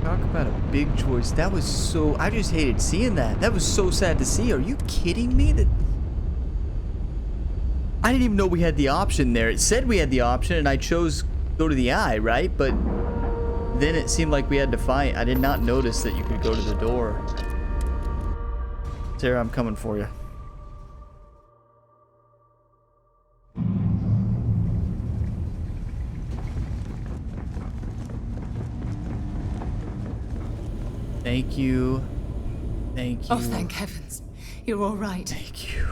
talk about a big choice. That was so... I just hated seeing that. That was so sad to see. Are you kidding me? That I didn't even know we had the option there. It said we had the option and I chose go to the eye, right? But then it seemed like we had to fight. I did not notice that you could go to the door. Sarah, I'm coming for you. Thank you. Thank you. Oh, thank heavens. You're all right. Thank you.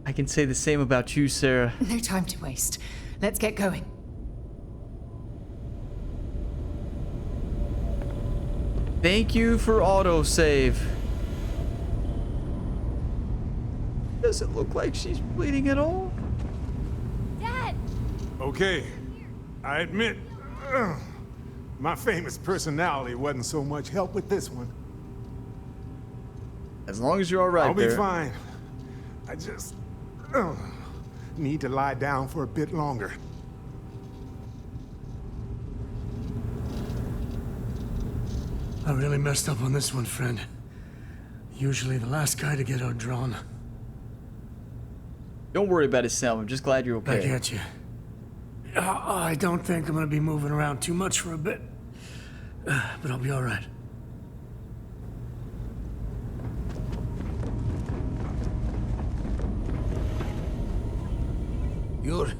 I can say the same about you, Sarah. No time to waste. Let's get going. Thank you for autosave. Doesn't look like she's bleeding at all. Dad! Okay, I admit, my famous personality wasn't so much help with this one. As long as you're all right, I'll be there. fine. I just need to lie down for a bit longer. I really messed up on this one, friend. Usually the last guy to get outdrawn. Don't worry about it, Sam. I'm just glad you're okay. I get you. I don't think I'm gonna be moving around too much for a bit. But I'll be all right. You're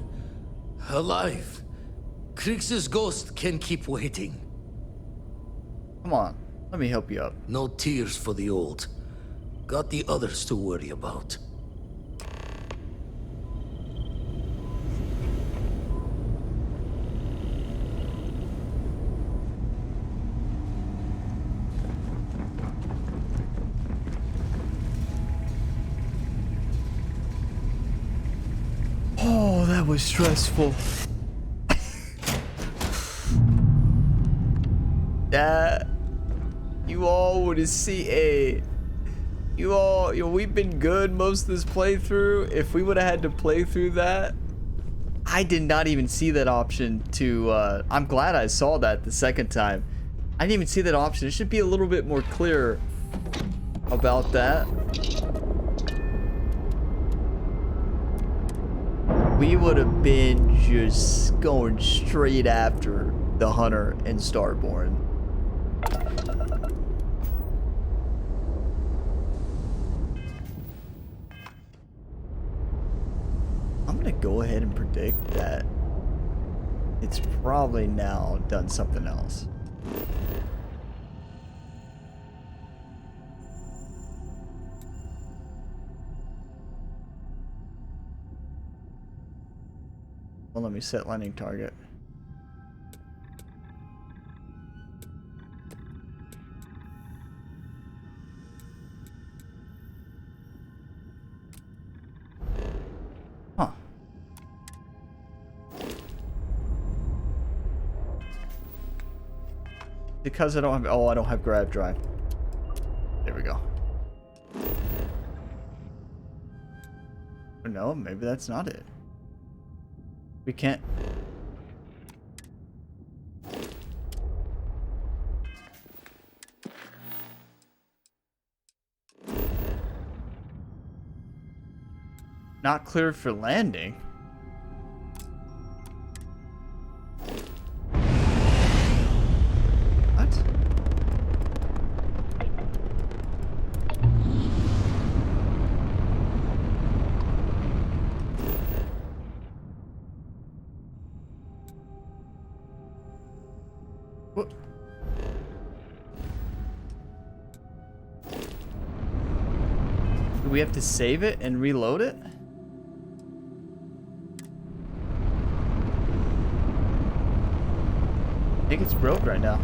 alive. Krix's ghost can keep waiting. Come on, let me help you up. No tears for the old. Got the others to worry about. Oh, that was stressful. You all would have seen we've been good most of this playthrough. If we would have had to play through that, I did not even see that option to, I'm glad I saw that the second time. I didn't even see that option. It should be a little bit more clear about that. We would have been just going straight after the Hunter and Starborn. I'm gonna go ahead and predict that it's probably now done something else. Well, let me set landing target. Huh. Because I don't have, I don't have grab drive. There we go. Or no, maybe that's not it. We can't. Not cleared for landing. What? What? Do we have to save it and reload it? I think it's broke right now.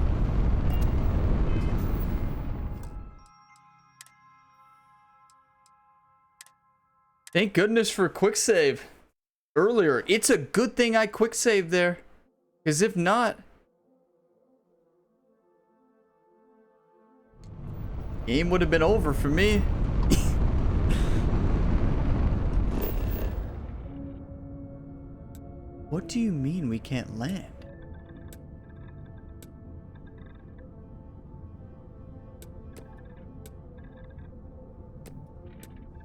Thank goodness for quick save earlier. It's a good thing I quick saved there, because if not, game would have been over for me. What do you mean we can't land?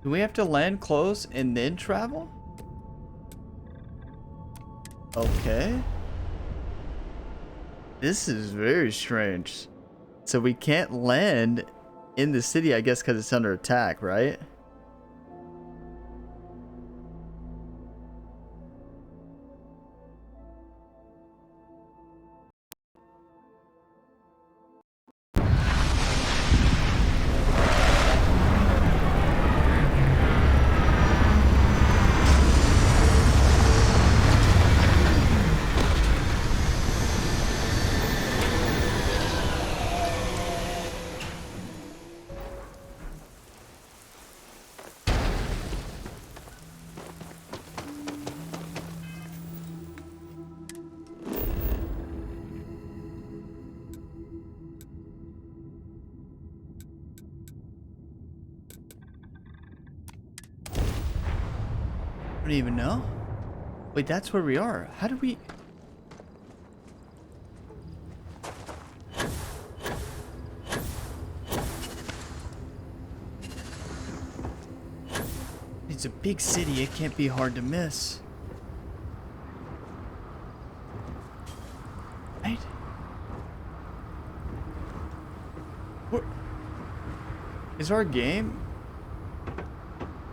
Do we have to land close and then travel? Okay. This is very strange. So we can't land in the city, I guess, because it's under attack, right? I don't even know. Wait, that's where we are. How do we... It's a big city. It can't be hard to miss. Right? What? Is our game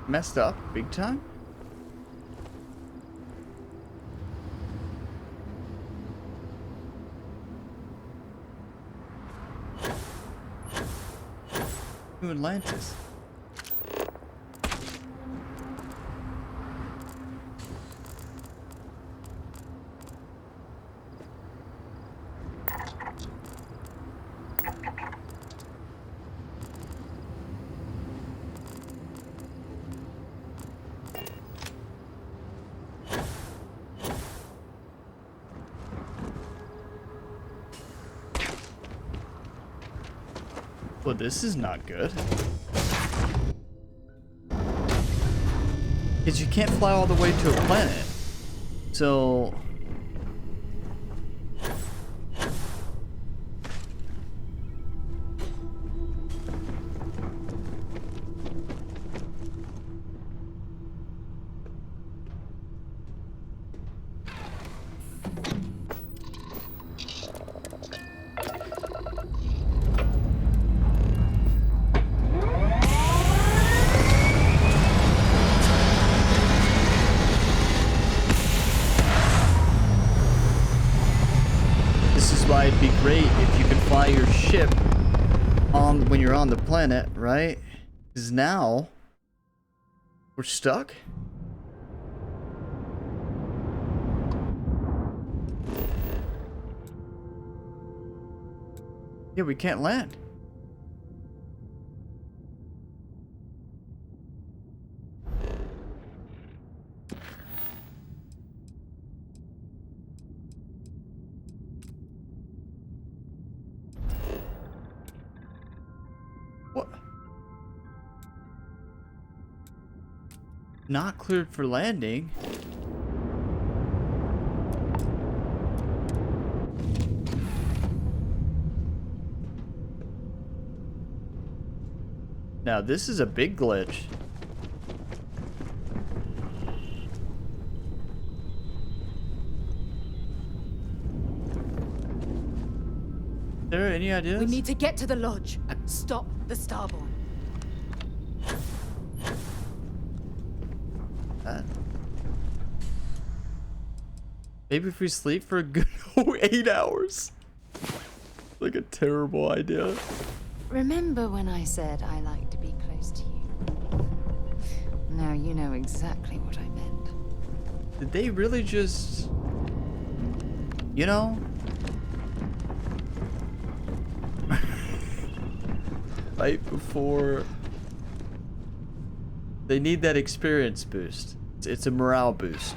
messed up big time? New Atlantis. Well, this is not good. Because you can't fly all the way to a planet. So... it'd be great if you could fly your ship on when you're on the planet, right? Because now we're stuck. Yeah, we can't land. What? Not cleared for landing. Now this is a big glitch. There any ideas? We need to get to the lodge. Stop the Starborn. Maybe if we sleep for a good 8 hours. Like a terrible idea. Remember when I said I like to be close to you? Now you know exactly what I meant. Did they really just... You know? Right before... They need that experience boost. It's a morale boost.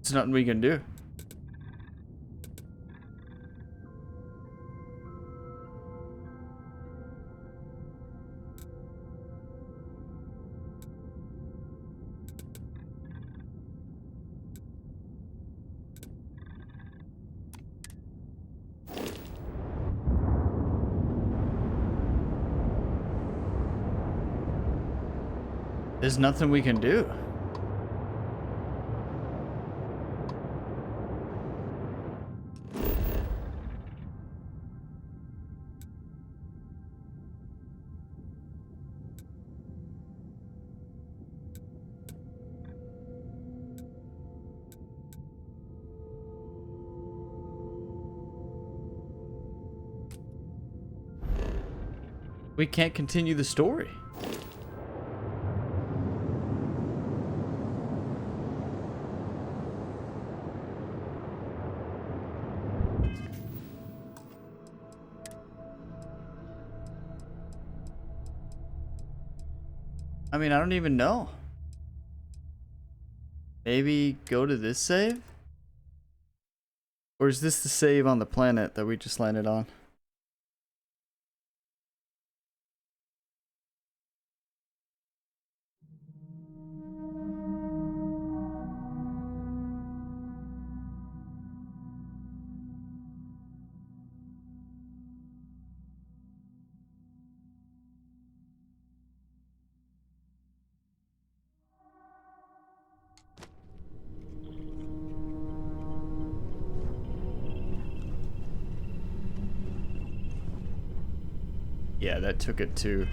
There's nothing we can do. There's nothing we can do. We can't continue the story. I mean, I don't even know. Maybe go to this save? Or is this the save on the planet that we just landed on? Yeah, that took it to...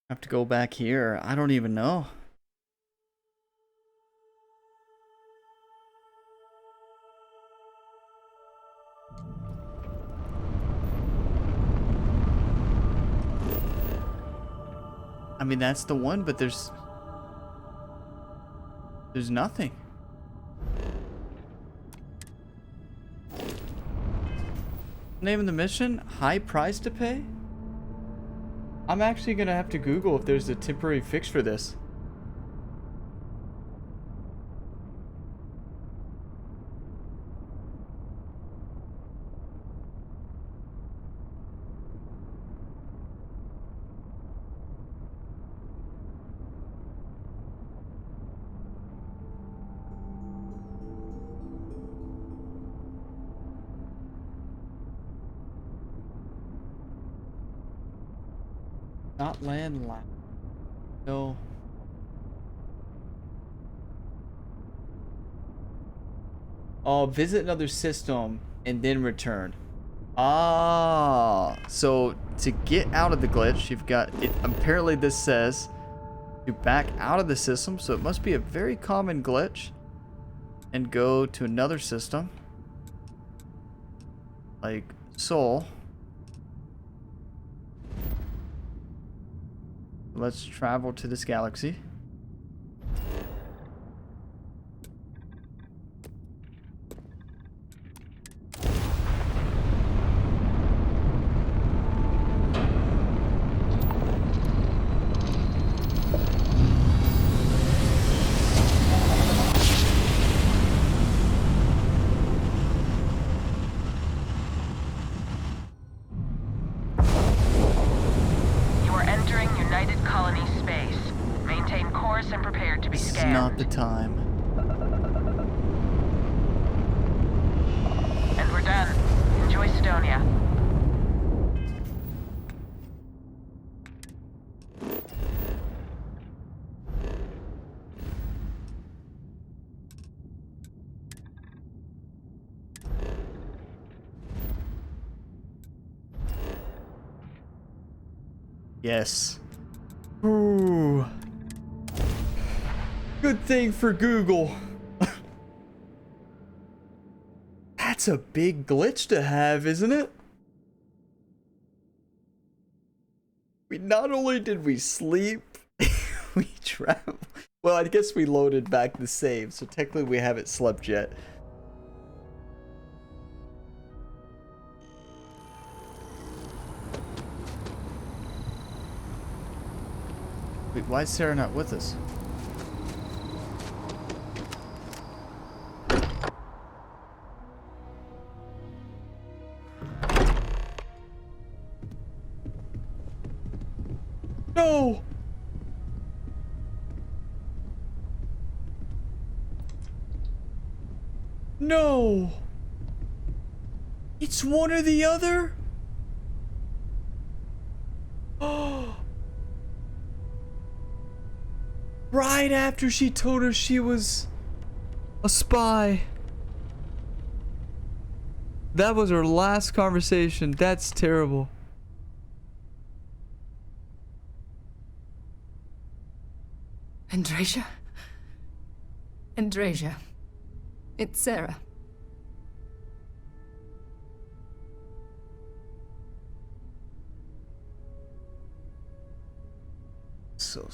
Have to go back here. I don't even know. I mean, that's the one, but there's nothing. Name of the mission? High price to pay? I'm actually gonna have to Google if there's a temporary fix for this. Not land last. No. Oh, visit another system and then return. Ah, so to get out of the glitch, you've got it. Apparently, this says to back out of the system, so it must be a very common glitch. And go to another system, like Soul. Let's travel to this galaxy. Not the time. And we're done. Enjoy Yes. Ooh. Good thing for Google. That's a big glitch to have, isn't it? Not only did we sleep, we traveled. Well, I guess we loaded back the save, so technically we haven't slept yet. Wait, why is Sarah not with us? No! No! It's one or the other? Oh! Right after she told us she was a spy. That was our last conversation. That's terrible. Andrasia? Andrasia, it's Sarah. So...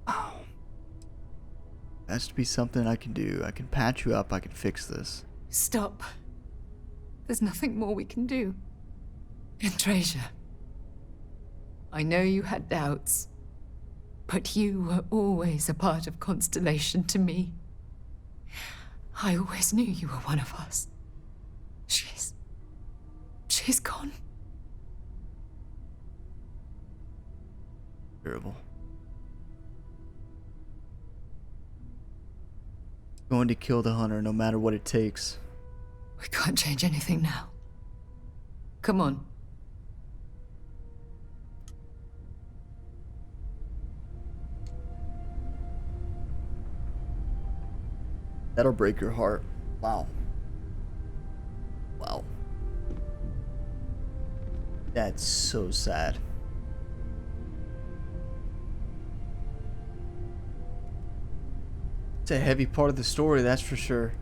Oh. Has to be something I can do. I can patch you up. I can fix this. Stop. There's nothing more we can do. Andrasia, I know you had doubts, but you were always a part of Constellation to me. I always knew you were one of us. She's gone. Terrible. Going to kill the hunter no matter what it takes. We can't change anything now. Come on. That'll break your heart. Wow. Wow. That's so sad. It's a heavy part of the story, that's for sure.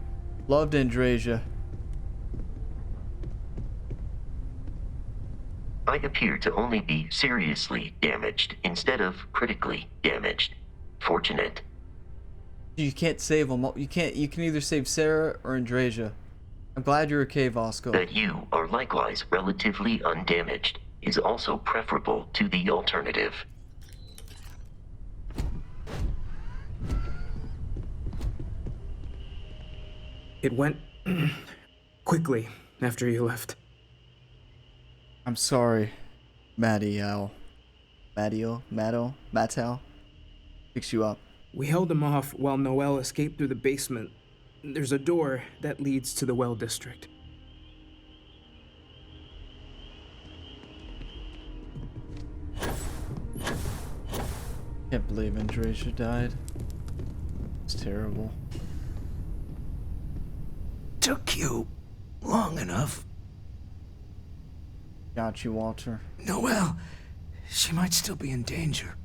Loved Andrasia. I appear to only be seriously damaged instead of critically damaged. Fortunate. You can't save them. You can either save Sarah or Andrasia. I'm glad you're okay, Vasco. That you are likewise relatively undamaged is also preferable to the alternative. It went quickly after you left. I'm sorry, Mattel. Fix you up. We held him off while Noel escaped through the basement. There's a door that leads to the well district. Can't believe Andrasia died. It's terrible. Took you long enough. Got you, Walter. Noel, she might still be in danger.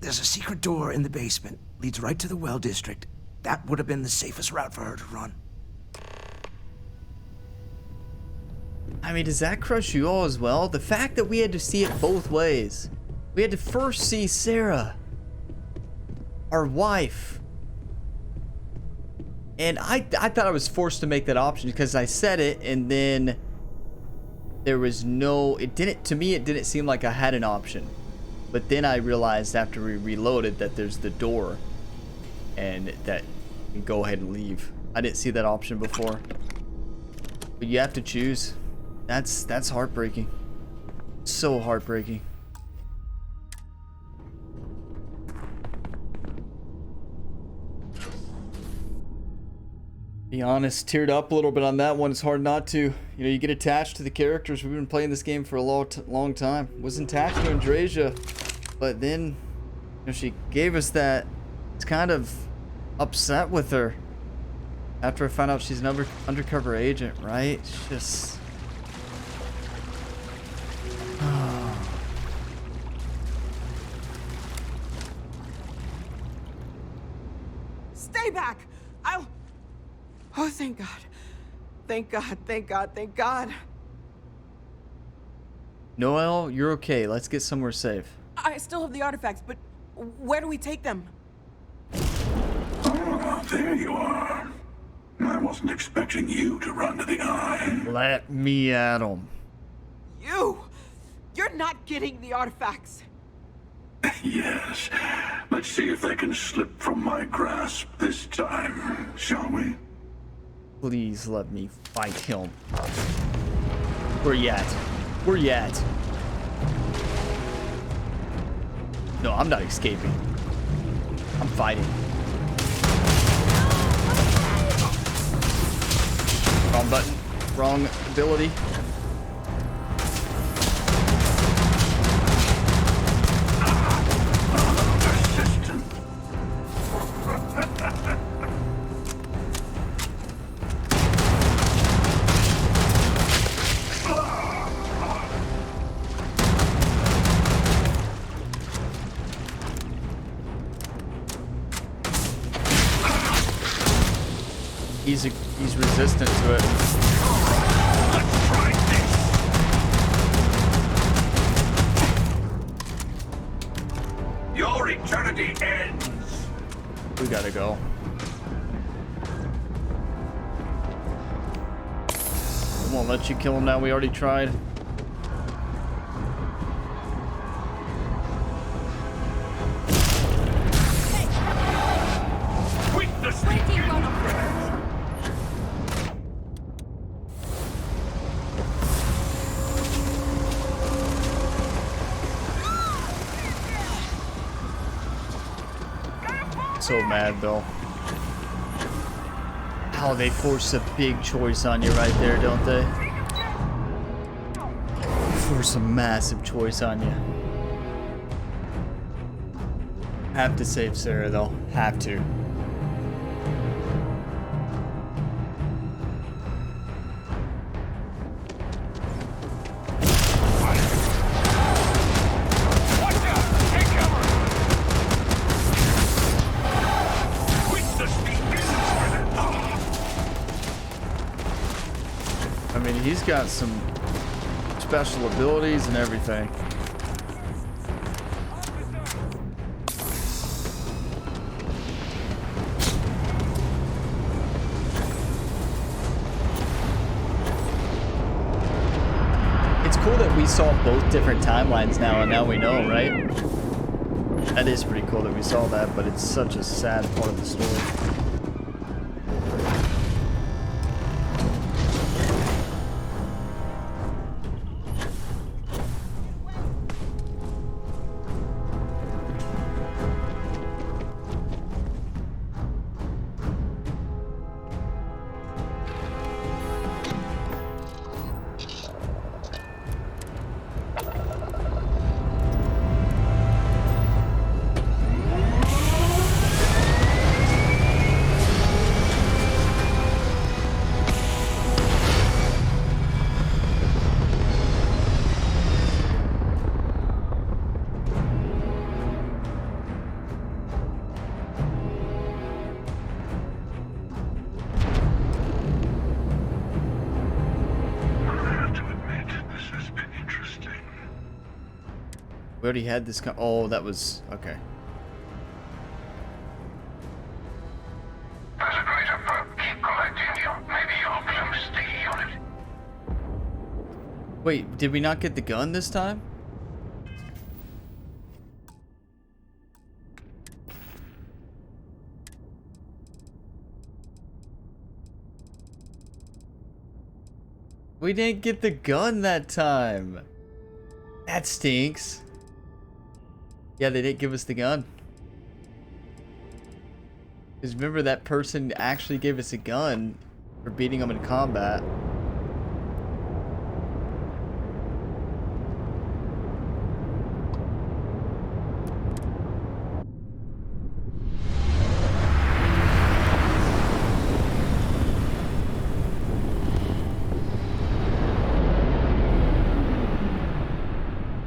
There's a secret door in the basement. Leads right to the well district. That would have been the safest route for her to run. I mean, does that crush you all as well? The fact that we had to see it both ways. We had to first see Sarah, our wife. And I thought I was forced to make that option because I said it and then there was no, to me it didn't seem like I had an option. But then I realized after we reloaded that there's the door and that you can go ahead and leave. I didn't see that option before. But you have to choose. That's heartbreaking. So heartbreaking. Be honest, teared up a little bit on that one. It's hard not to. You know, you get attached to the characters. We've been playing this game for a long time. Was attached to Andrasia, but then, you know, she gave us that. It's kind of upset with her after I found out she's an undercover agent, right? It's just. Oh, thank God. Thank God, thank God, thank God. Noel, you're okay. Let's get somewhere safe. I still have the artifacts, but where do we take them? Oh, there you are. I wasn't expecting you to run to the eye. Let me at him. You're not getting the artifacts. Yes. Let's see if they can slip from my grasp this time, shall we? Please let me fight him. Where you at? Where you at? No, I'm not escaping. I'm fighting. Wrong button. Wrong ability. He's resistant to it. Let's try this. Your eternity ends. We gotta go. I won't let you kill him now. We already tried. So mad though. How they force a big choice on you right there, don't they? Force a massive choice on you. Have to save Sarah though. Have to. He's got some special abilities and everything. It's cool that we saw both different timelines now, and now we know, right? That is pretty cool that we saw that, but it's such a sad part of the story. We already had this. Oh, that was okay. There's a greater perk. Keep collecting you. Maybe you'll glimpse the unit. Wait, did we not get the gun this time? We didn't get the gun that time. That stinks. Yeah, they didn't give us the gun. Because remember, that person actually gave us a gun for beating them in combat.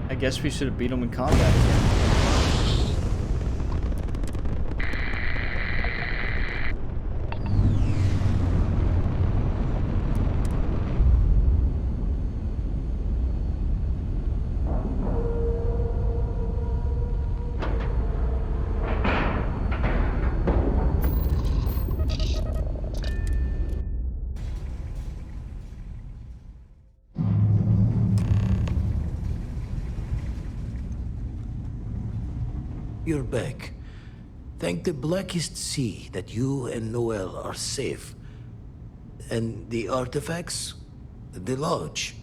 I guess we should have beat them in combat again. you're back. Thank the blackest sea that you and Noel are safe. And the artifacts? The lodge.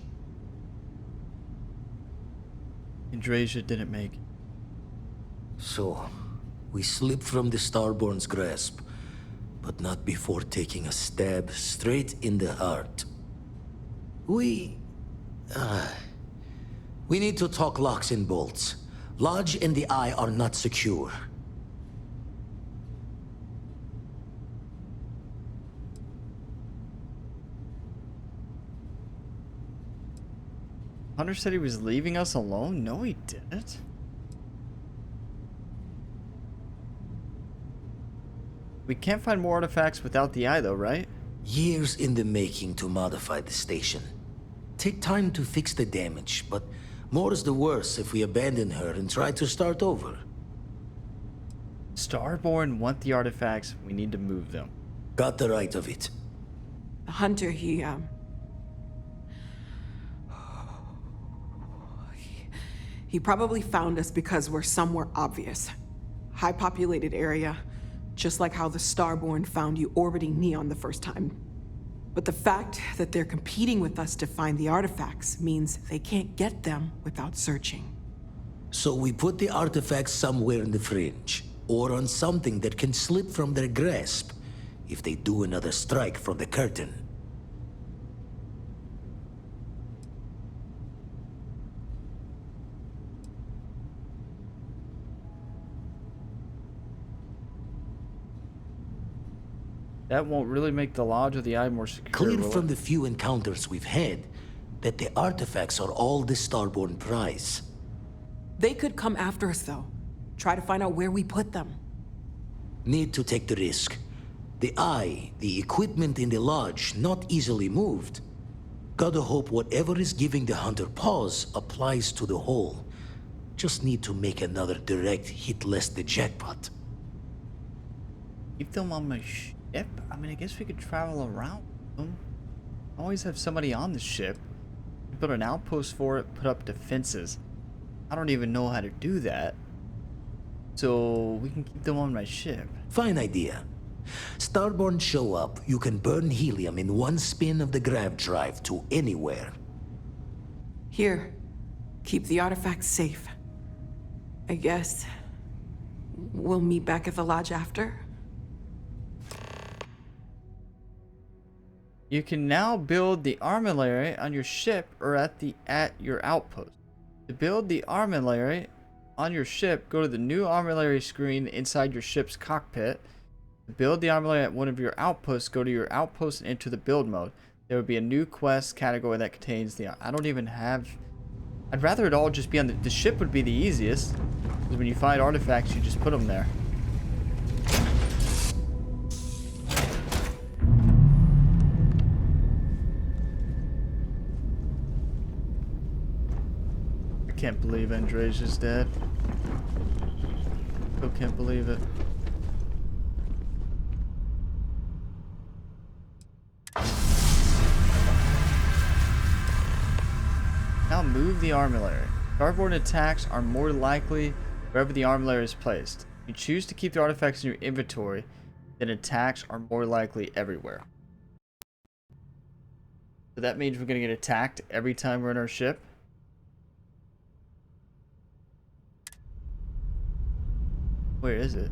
Andrasia didn't make it. So, we slipped from the Starborn's grasp, but not before taking a stab straight in the heart. We need to talk locks and bolts. Lodge and the Eye are not secure. Hunter said he was leaving us alone? No, he didn't. We can't find more artifacts without the Eye, though, right? Years in the making to modify the station. Take time to fix the damage, but more is the worse if we abandon her and try to start over. Starborn want the artifacts. We need to move them. Got the right of it. Hunter, he probably found us because we're somewhere obvious. High-populated area, just like how the Starborn found you orbiting Neon the first time. But the fact that they're competing with us to find the artifacts means they can't get them without searching. So we put the artifacts somewhere in the fringe, or on something that can slip from their grasp if they do another strike from the curtain. That won't really make the Lodge of the Eye more secure. Clear will from it? the few encounters we've had that the artifacts are all the Starborn prize. They could come after us, though. Try to find out where we put them. Need to take the risk. The Eye, the equipment in the Lodge, not easily moved. Gotta hope whatever is giving the Hunter pause applies to the whole. Just need to make another direct hit less the jackpot. Keep them on my ship? I mean, I guess we could travel around them. Always have somebody on the ship. Build an outpost for it, put up defenses. I don't even know how to do that. So we can keep them on my ship. Fine idea. Starborn show up, you can burn helium in one spin of the grav drive to anywhere. Here, keep the artifacts safe. I guess we'll meet back at the lodge after. You can now build the armillary on your ship or at your outpost. To build the armillary on your ship, go to the new armillary screen inside your ship's cockpit. To build the armillary at one of your outposts, go to your outpost and enter the build mode. There will be a new quest category that contains the... I don't even have... I'd rather it all just be on the ship would be the easiest. Because when you find artifacts, you just put them there. I can't believe Andrasia's dead. Still can't believe it. Now move the armillary. Starborn attacks are more likely wherever the armillary is placed. If you choose to keep the artifacts in your inventory, then attacks are more likely everywhere. So that means we're going to get attacked every time we're in our ship. Where is it?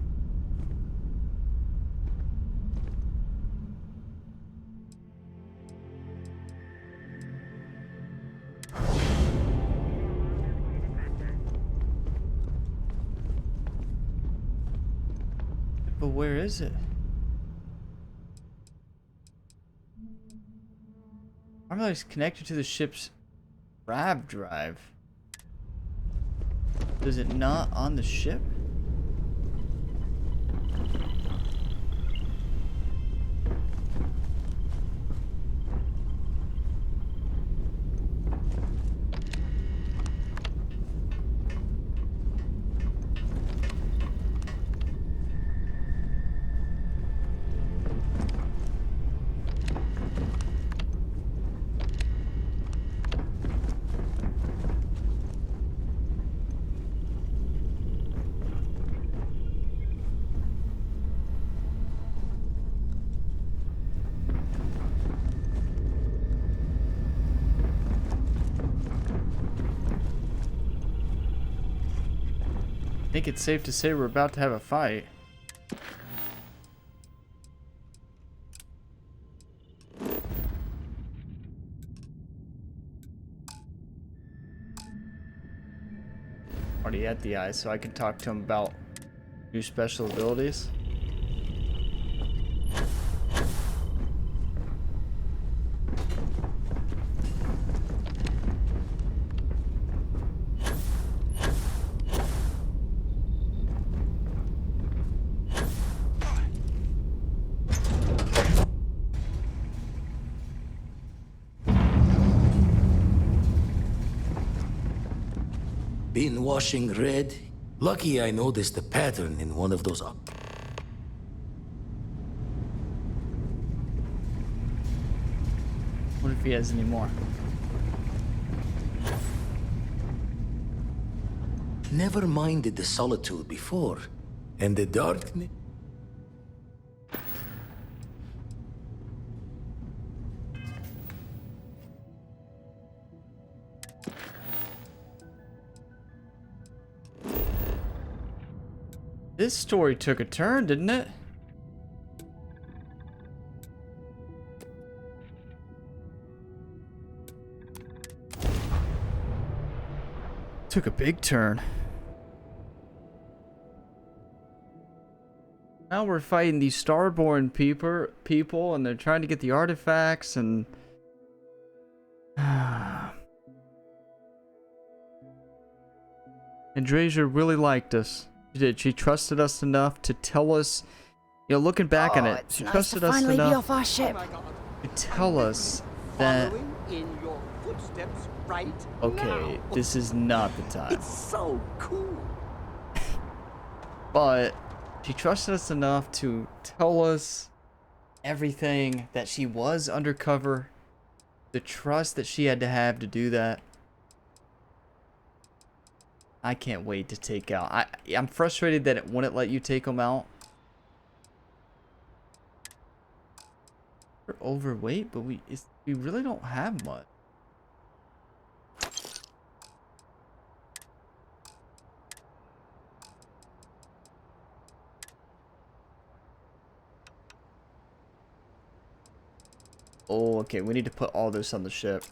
But where is it? Armillary is connected to the ship's grav drive. Is it not on the ship? I think it's safe to say we're about to have a fight. Already at the eye, so I can talk to him about new special abilities. Been washing red? Lucky I noticed a pattern in one of those. What if he has any more? Never minded the solitude before, and the darkness. This story took a turn, didn't it? Took a big turn. Now we're fighting these Starborn people, and they're trying to get the artifacts, and Andrasia really liked us. She did. She trusted us enough to tell us, you know, looking back on it, she trusted us finally enough be off our ship. to tell us that, Following in your footsteps right okay, now. this is not the time. It's so cool. But she trusted us enough to tell us everything, that she was undercover, the trust that she had to have to do that. I can't wait to take out. I'm frustrated that it wouldn't let you take them out. We're overweight, but we really don't have much. Oh, okay. We need to put all this on the ship.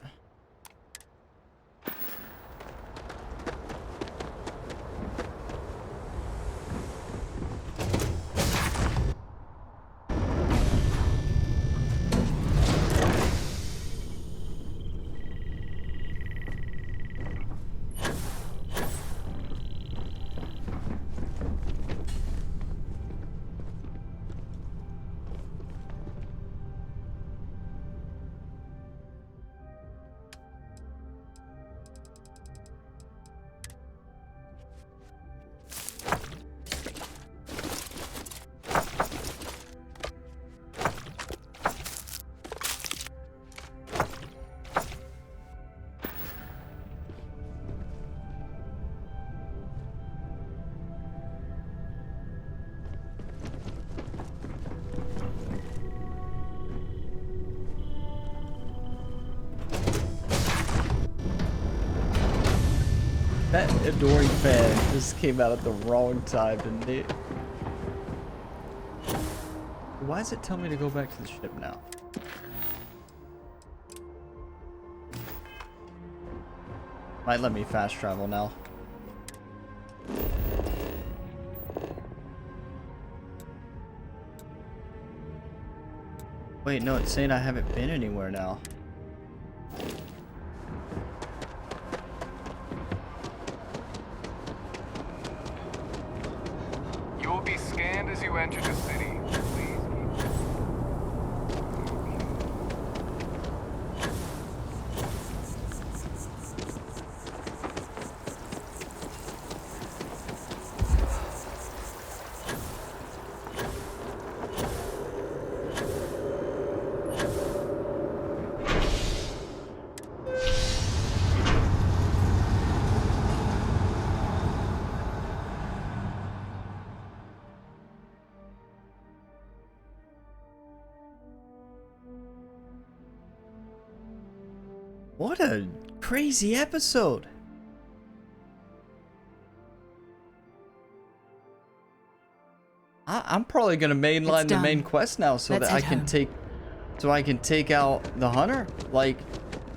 That adoring fan just came out at the wrong time, didn't it? Why does it tell me to go back to the ship now? Might let me fast travel now. Wait, no, it's saying I haven't been anywhere now. You will be scanned as you enter the city. What a crazy episode. I'm probably gonna mainline the main quest now so that I can take out the hunter. Like,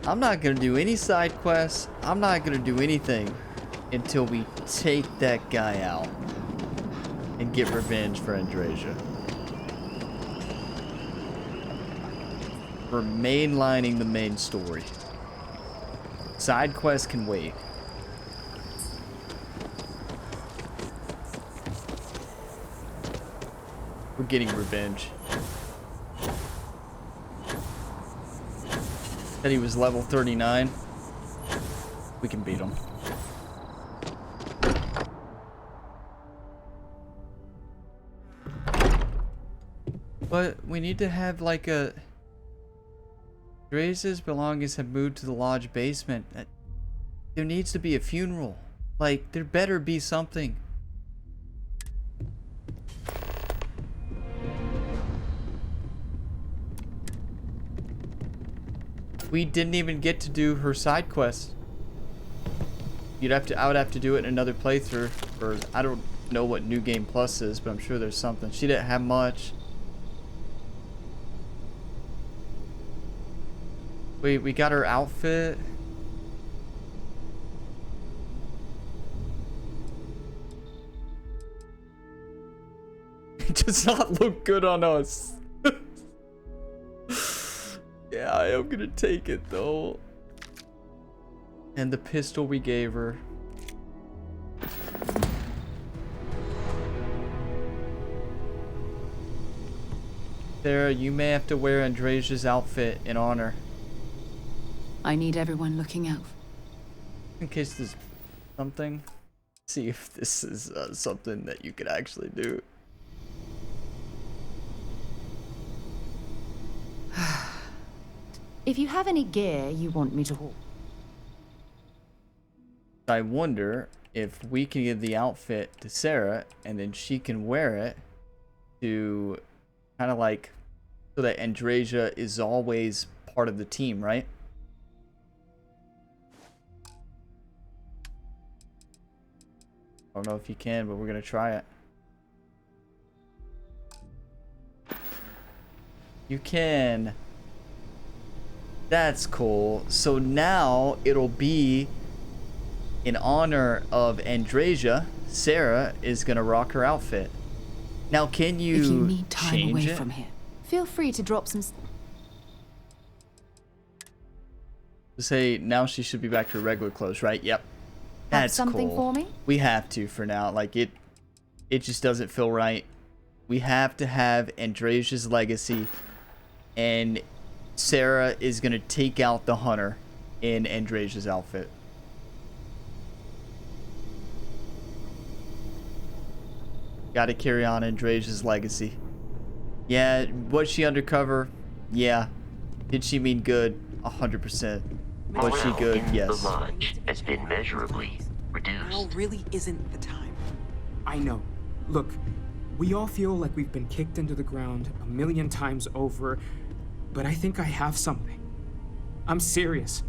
I'm not gonna do any side quests. I'm not gonna do anything until we take that guy out and get revenge for Andrasia. We're mainlining the main story. Side quests can wait. We're getting revenge. Said he was level 39. We can beat him. But we need to have like a... Dreza's belongings have moved to the lodge basement. There needs to be a funeral. Like, there better be something. We didn't even get to do her side quest. I would have to do it in another playthrough. Or I don't know what New Game Plus is, but I'm sure there's something. She didn't have much. We got her outfit. It does not look good on us. Yeah, I am gonna take it though. And the pistol we gave her. Sarah, you may have to wear Andrasia's outfit in honor. I need everyone looking out. In case there's something. See if this is something that you could actually do. If you have any gear you want me to haul. I wonder if we can give the outfit to Sarah and then she can wear it to kind of like so that Andrasia is always part of the team, right? I don't know if you can, but we're gonna try it. You can. That's cool. So now it'll be in honor of Andrasia. Sarah is gonna rock her outfit. Now, can you If you need time change away it? from here, feel free to drop some. Say now she should be back to her regular clothes, right? Yep. Have That's something cool. for me? We have to for now. Like it just doesn't feel right. We have to have Andrasia's legacy, and Sarah is gonna take out the hunter in Andrasia's outfit. Got to carry on Andrasia's legacy. Yeah, was she undercover? Yeah. Did she mean good? 100%. Was she good? In Yes. the lodge has been measurably reduced. Now really isn't the time. I know. Look, we all feel like we've been kicked into the ground a million times over, but I think I have something. I'm serious.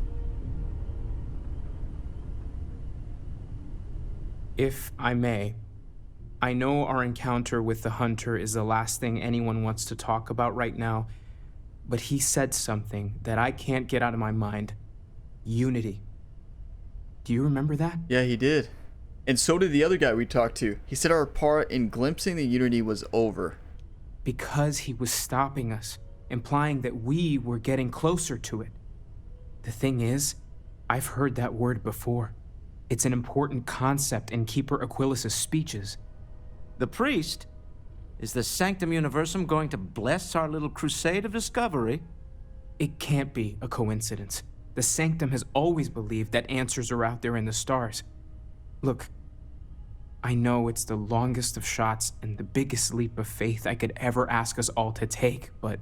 If I may, I know our encounter with the hunter is the last thing anyone wants to talk about right now, but he said something that I can't get out of my mind. Unity. Do you remember that? Yeah, he did. And so did the other guy we talked to. He said our part in glimpsing the Unity was over. Because he was stopping us, implying that we were getting closer to it. The thing is, I've heard that word before. It's an important concept in Keeper Aquilas's speeches. The priest? Is the Sanctum Universum going to bless our little crusade of discovery? It can't be a coincidence. The Sanctum has always believed that answers are out there in the stars. Look, I know it's the longest of shots and the biggest leap of faith I could ever ask us all to take, but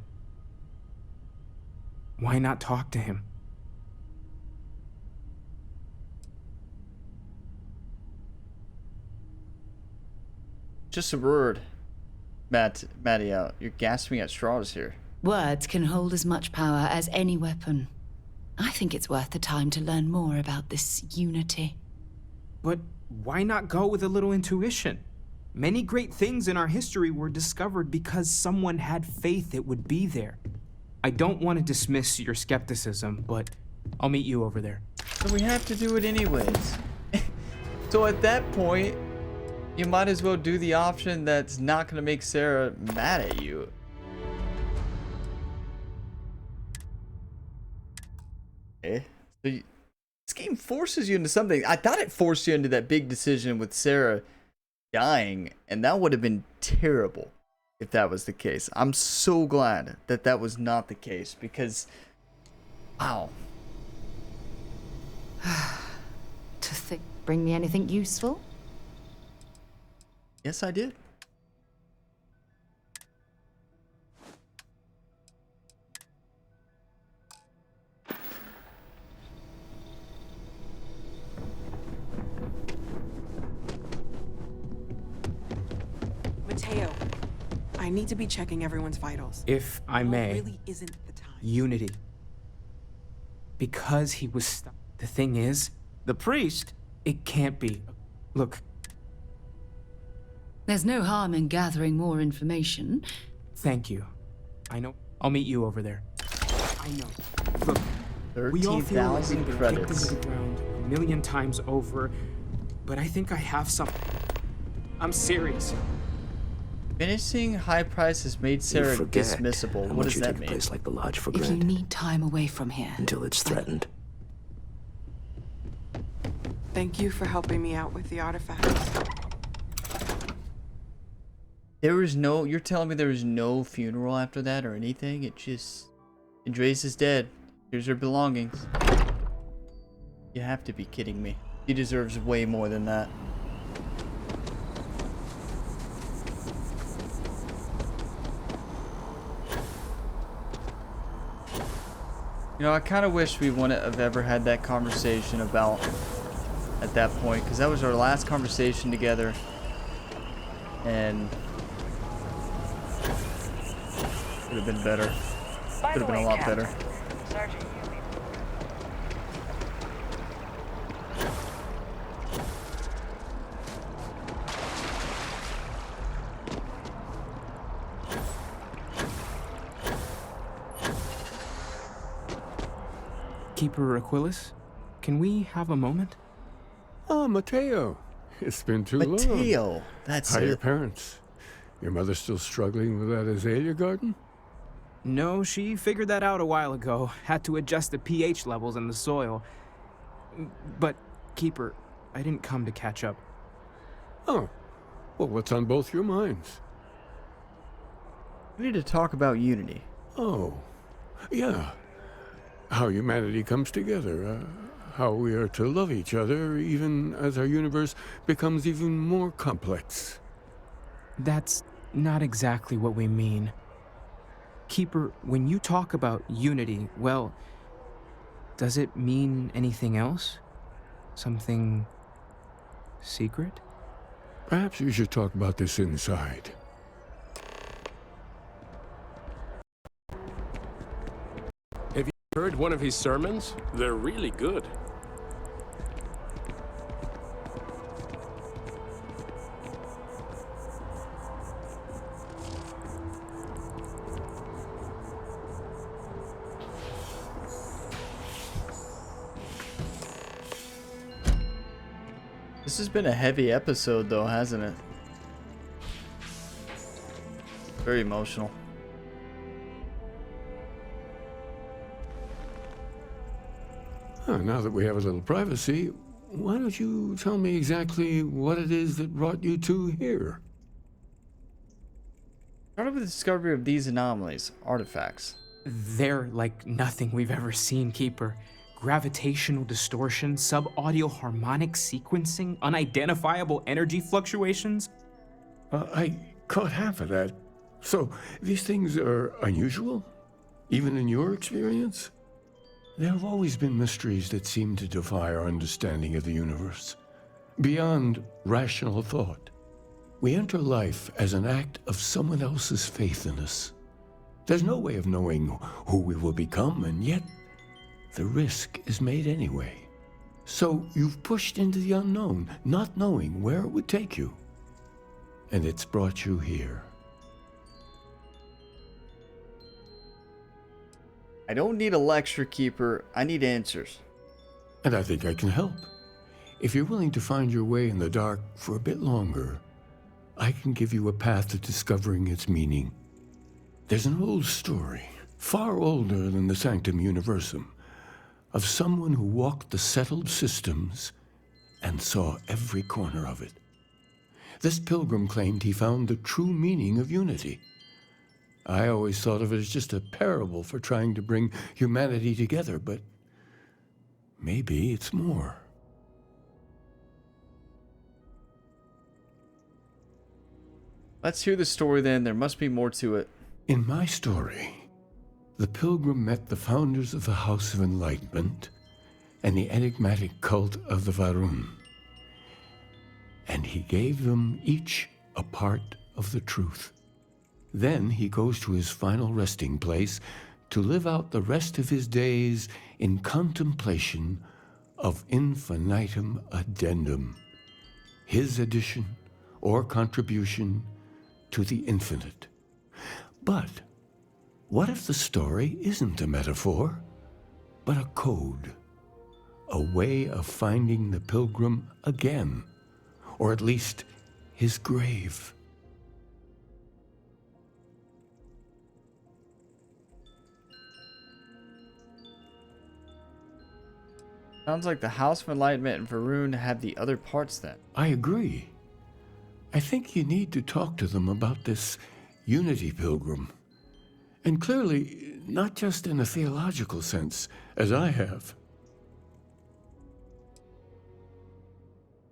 why not talk to him? Just a word. Matty out. You're gasping at straws here. Words can hold as much power as any weapon. I think it's worth the time to learn more about this unity. But why not go with a little intuition? Many great things in our history were discovered because someone had faith it would be there. I don't want to dismiss your skepticism, but I'll meet you over there. So we have to do it anyways. So at that point, you might as well do the option that's not going to make Sarah mad at you. Okay. So this game forces you into something. I thought it forced you into that big decision with Sarah dying, and that would have been terrible if that was the case. I'm so glad that that was not the case, because wow. To bring me anything useful? Yes, I did. Mateo, I need to be checking everyone's vitals. If I may, really isn't the time. Unity. Because he was stuck. The thing is, The priest? it can't be. Look, There's no harm in gathering more information. thank you. I know. I'll meet you over there. I know. Look, we all feel like 13,000 we've been kicked credits. into the ground a million times over, but I think I have something. I'm serious. Finishing high price has made Sarah dismissible. What does that mean? Like the lodge for If you need time away from here, until it's threatened. Thank you for helping me out with the artifacts. There is no, you're telling me there was no funeral after that or anything? It just, Andres is dead. Here's her belongings. You have to be kidding me. He deserves way more than that. You know, I kind of wish we wouldn't have ever had that conversation about at that point, because that was our last conversation together, and could have been better. Could have been a lot better. Keeper Aquilus, can we have a moment? Oh, Mateo. It's been too long. Mateo, that's How are your it. parents? Your mother still struggling with that azalea garden? No, she figured that out a while ago. Had to adjust the pH levels in the soil. But, Keeper, I didn't come to catch up. Oh. Well, what's on both your minds? We need to talk about Unity. Oh. Yeah. How humanity comes together. How we are to love each other even as our universe becomes even more complex. That's not exactly what we mean. Keeper, when you talk about unity, well, does it mean anything else? Something secret? Perhaps you should talk about this inside. Have you heard one of his sermons? They're really good. This has been a heavy episode though, hasn't it? Very emotional. Now that we have a little privacy, why don't you tell me exactly what it is that brought you two here? Started with the discovery of these anomalies, artifacts. They're like nothing we've ever seen, Keeper. Gravitational distortion, sub-audio harmonic sequencing, unidentifiable energy fluctuations. I caught half of that. So, these things are unusual? Even in your experience? There have always been mysteries that seem to defy our understanding of the universe. Beyond rational thought. We enter life as an act of someone else's faith in us. There's no way of knowing who we will become, and yet the risk is made anyway. So you've pushed into the unknown, not knowing where it would take you. and it's brought you here. I don't need a lecture, Keeper. I need answers. And I think I can help. If you're willing to find your way in the dark for a bit longer, I can give you a path to discovering its meaning. There's an old story, far older than the Sanctum Universum, of someone who walked the settled systems and saw every corner of it. This pilgrim claimed he found the true meaning of unity. I always thought of it as just a parable for trying to bring humanity together, but maybe it's more. Let's hear the story then. There must be more to it. In my story, the pilgrim met the founders of the House of Enlightenment and the enigmatic cult of the Varun. And he gave them each a part of the truth. Then he goes to his final resting place to live out the rest of his days in contemplation of infinitum addendum, his addition or contribution to the infinite. But what if the story isn't a metaphor, but a code, a way of finding the pilgrim again, or at least his grave? Sounds like the House of Enlightenment and Varun have the other parts then. I agree. I think you need to talk to them about this unity pilgrim. And clearly, not just in a theological sense, as I have.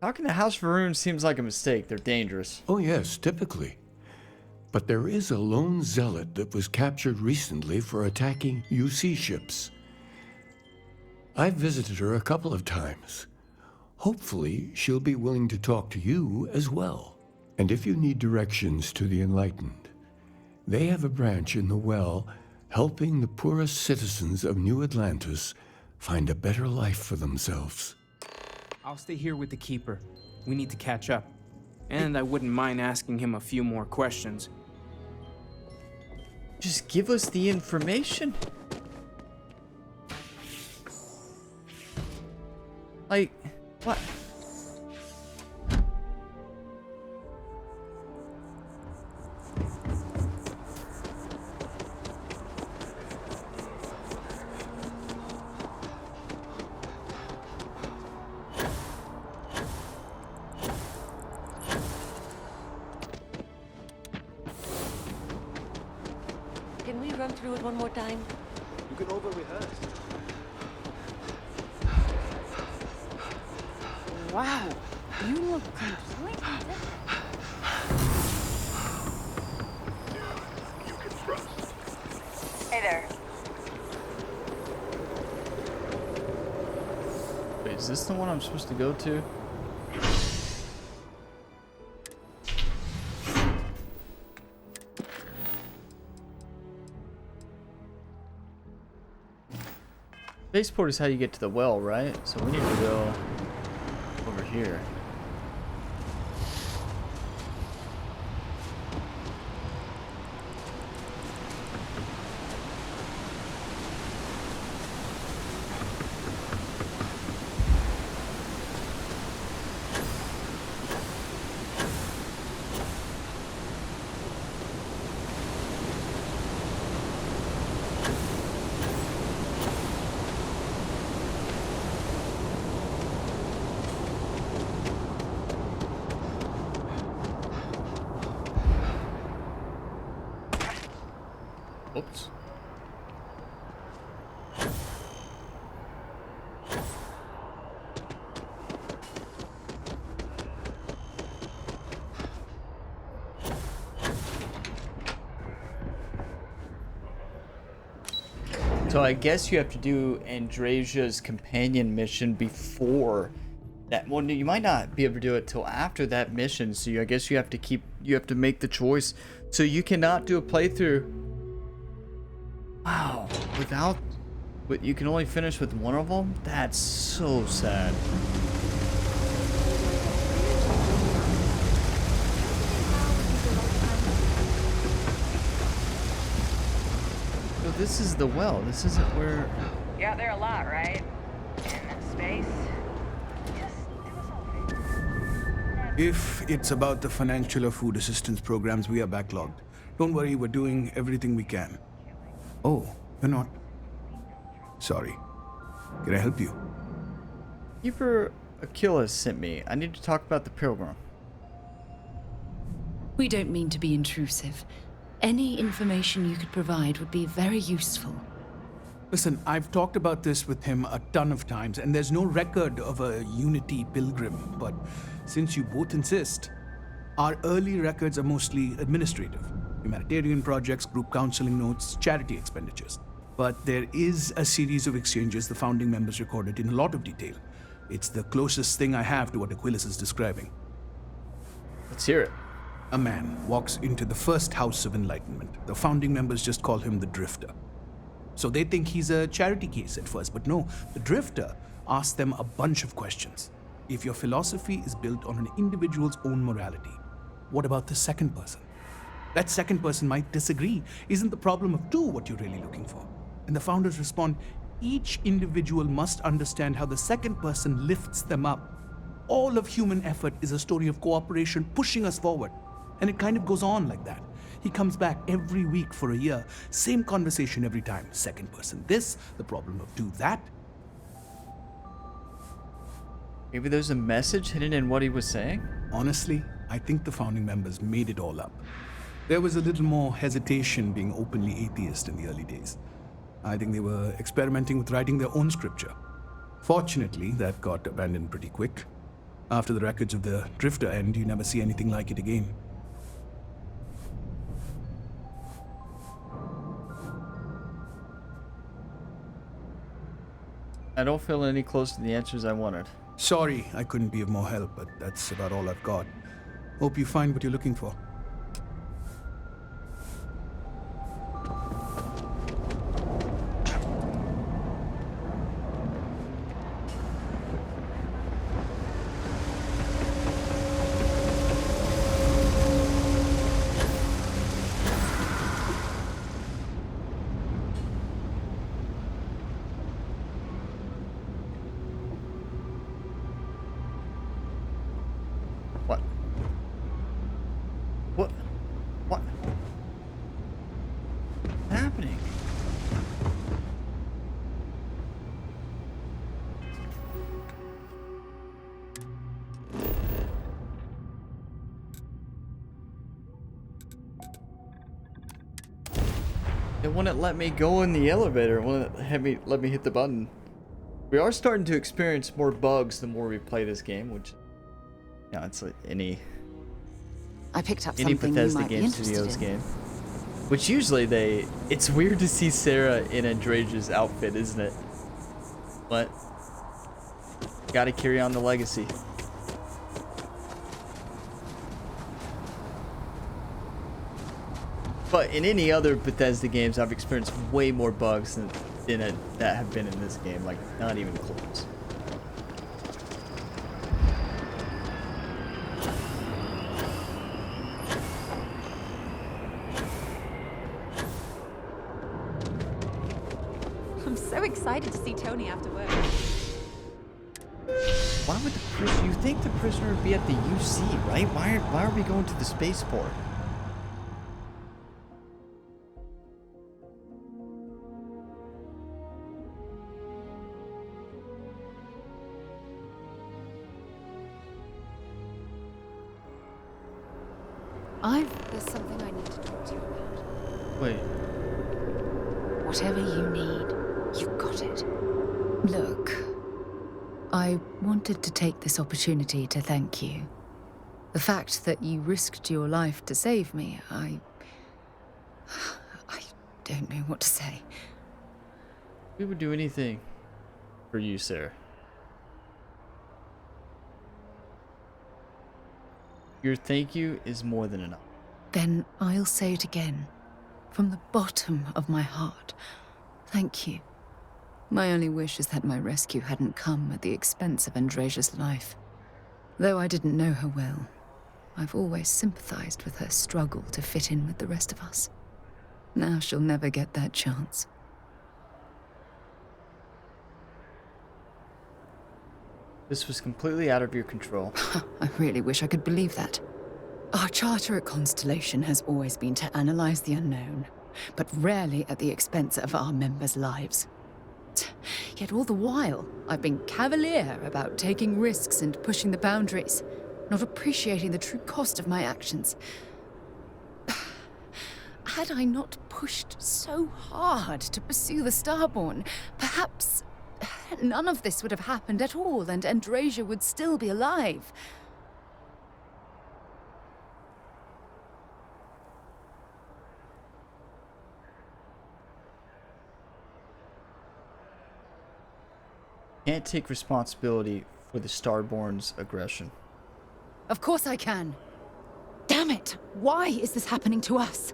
Talking to House Varun seems like a mistake. They're dangerous. Oh yes, typically. But there is a lone zealot that was captured recently for attacking UC ships. I've visited her a couple of times. Hopefully, she'll be willing to talk to you as well. And if you need directions to the Enlightened, they have a branch in the Well helping the poorest citizens of New Atlantis find a better life for themselves. I'll stay here with the Keeper. We need to catch up. And I wouldn't mind asking him a few more questions. Just give us the information. Like, what? Can we run through it one more time? You can over-rehearse. Wow, you look completely different. You can trust. Hey there. Wait, is this the one I'm supposed to go to? Spaceport is how you get to the well, right? So we need to go over here. Oops. So I guess you have to do Andrasia's companion mission before that. Well, you might not be able to do it till after that mission. So I guess you have to make the choice. So you cannot do a playthrough. Wow, but you can only finish with one of them? That's so sad. this is the well. This isn't where... You're out there a lot, right? In space? Just do us all a favor. If it's about the financial or food assistance programs, we are backlogged. Don't worry, we're doing everything we can. Oh, you're not? Sorry. Can I help you? Keeper Achilles sent me. I need to talk about the pilgrim. We don't mean to be intrusive. Any information you could provide would be very useful. Listen, I've talked about this with him a ton of times, and there's no record of a Unity pilgrim. But since you both insist, our early records are mostly administrative. Humanitarian projects, group counseling notes, charity expenditures. But there is a series of exchanges the founding members recorded in a lot of detail. It's the closest thing I have to what Achilles is describing. Let's hear it. A man walks into the first house of enlightenment. The founding members just call him the Drifter. So they think he's a charity case at first, but no, the Drifter asks them a bunch of questions. If your philosophy is built on an individual's own morality, what about the second person? That second person might disagree. Isn't the problem of two what you're really looking for? And the founders respond, each individual must understand how the second person lifts them up. All of human effort is a story of cooperation pushing us forward. And it kind of goes on like that. He comes back every week for a year. Same conversation every time. Second person this, the problem of two that. Maybe there's a message hidden in what he was saying? Honestly, I think the founding members made it all up. There was a little more hesitation being openly atheist in the early days. I think they were experimenting with writing their own scripture. Fortunately, that got abandoned pretty quick. After the records of the Drifter end, you never see anything like it again. I don't feel any closer to the answers I wanted. Sorry, I couldn't be of more help, but that's about all I've got. Hope you find what you're looking for. What? What? What? What's happening? It wouldn't let me go in the elevator. It wouldn't let me hit the button. We are starting to experience more bugs the more we play this game, which, yeah, it's like any Bethesda Game Studios game. Which usually it's weird to see Sarah in Andreja's outfit, isn't it? But gotta carry on the legacy. But in any other Bethesda games, I've experienced way more bugs that have been in this game. Like, not even close. I'm so excited to see Tony after work. Why would the prisoner? You think the prisoner would be at the UC, right? Why are we going to the spaceport? There's something I need to talk to you about. Wait. Whatever you need, you got it. Look, I wanted to take this opportunity to thank you. The fact that you risked your life to save me, I don't know what to say. We would do anything for you, Sarah. Your thank you is more than enough. Then I'll say it again, from the bottom of my heart. Thank you. My only wish is that my rescue hadn't come at the expense of Andreja's life. Though I didn't know her well, I've always sympathized with her struggle to fit in with the rest of us. Now she'll never get that chance. This was completely out of your control. I really wish I could believe that. Our charter at Constellation has always been to analyze the unknown, but rarely at the expense of our members' lives. Yet all the while, I've been cavalier about taking risks and pushing the boundaries, not appreciating the true cost of my actions. Had I not pushed so hard to pursue the Starborn, perhaps none of this would have happened at all, and Andrasia would still be alive. Can't take responsibility for the Starborn's aggression. Of course I can. Damn it! Why is this happening to us?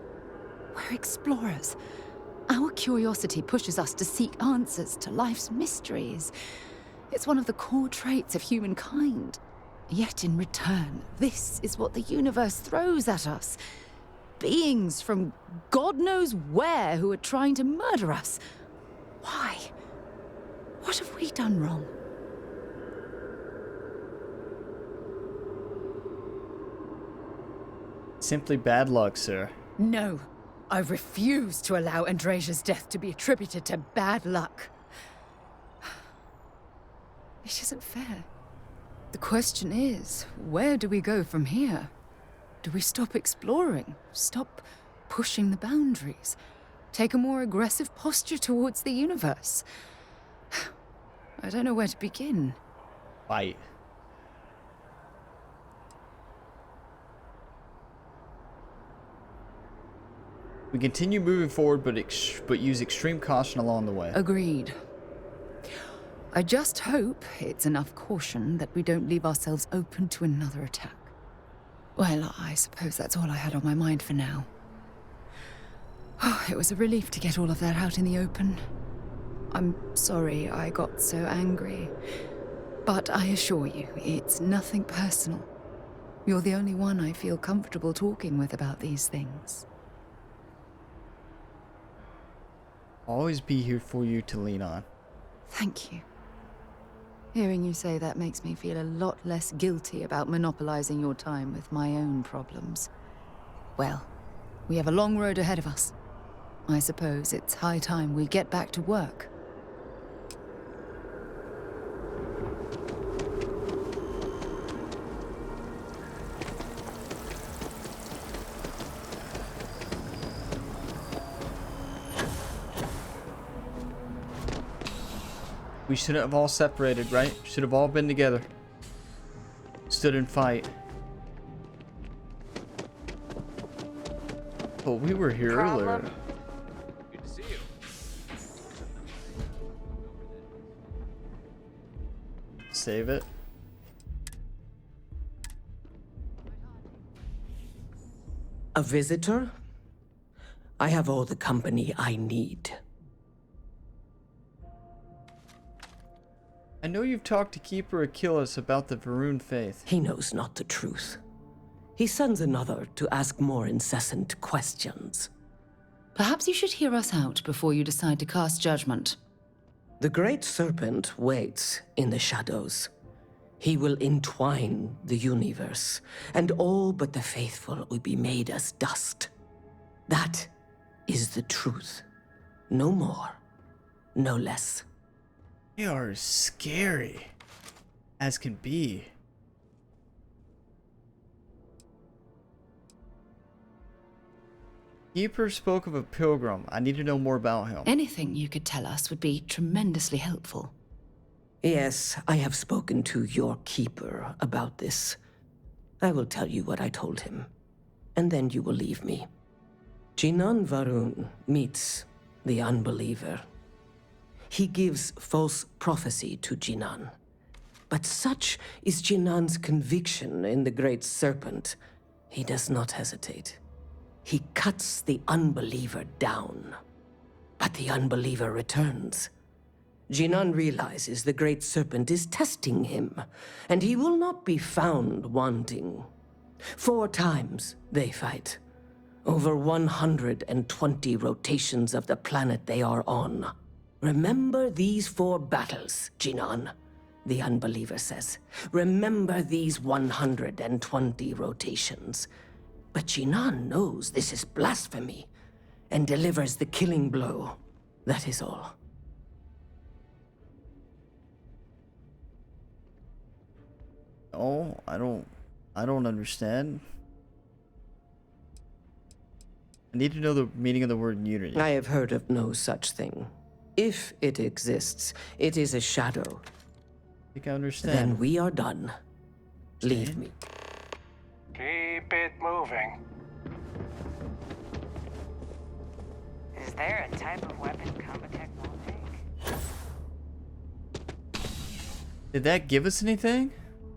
We're explorers. Our curiosity pushes us to seek answers to life's mysteries. It's one of the core traits of humankind. Yet in return, this is what the universe throws at us. Beings from God knows where who are trying to murder us. Why? What have we done wrong? Simply bad luck, sir. No. I refuse to allow Andrasia's death to be attributed to bad luck. It isn't fair. The question is, where do we go from here? Do we stop exploring? Stop pushing the boundaries? Take a more aggressive posture towards the universe? I don't know where to begin. Fight. We continue moving forward, but use extreme caution along the way. Agreed. I just hope it's enough caution that we don't leave ourselves open to another attack. Well, I suppose that's all I had on my mind for now. Oh, it was a relief to get all of that out in the open. I'm sorry I got so angry. But I assure you, it's nothing personal. You're the only one I feel comfortable talking with about these things. I'll always be here for you to lean on. Thank you. Hearing you say that makes me feel a lot less guilty about monopolizing your time with my own problems. Well, we have a long road ahead of us. I suppose it's high time we get back to work. We shouldn't have all separated, right? Should have all been together. Stood and fight. But we were here earlier. Good to see you. Save it. A visitor? I have all the company I need. I know you've talked to Keeper Achilles about the Varun faith. He knows not the truth. He sends another to ask more incessant questions. Perhaps you should hear us out before you decide to cast judgment. The Great Serpent waits in the shadows. He will entwine the universe, and all but the faithful will be made as dust. That is the truth. No more, no less. They are scary as can be. Keeper spoke of a pilgrim. I need to know more about him. Anything you could tell us would be tremendously helpful. Yes, I have spoken to your keeper about this. I will tell you what I told him, and then you will leave me. Jinan Varun meets the unbeliever. He gives false prophecy to Jinan. But such is Jinan's conviction in the Great Serpent, he does not hesitate. He cuts the unbeliever down. But the unbeliever returns. Jinan realizes the Great Serpent is testing him, and he will not be found wanting. 4 times they fight. Over 120 rotations of the planet they are on. Remember these 4 battles, Jinan, the unbeliever says. Remember these 120 rotations. But Jinan knows this is blasphemy and delivers the killing blow. That is all. Oh, I don't understand. I need to know the meaning of the word unity. I have heard of no such thing. If it exists, it is a shadow. I think I understand. Then we are done. Leave me. Keep it moving. Is there a type of weapon Combatech won't take? Did that give us anything?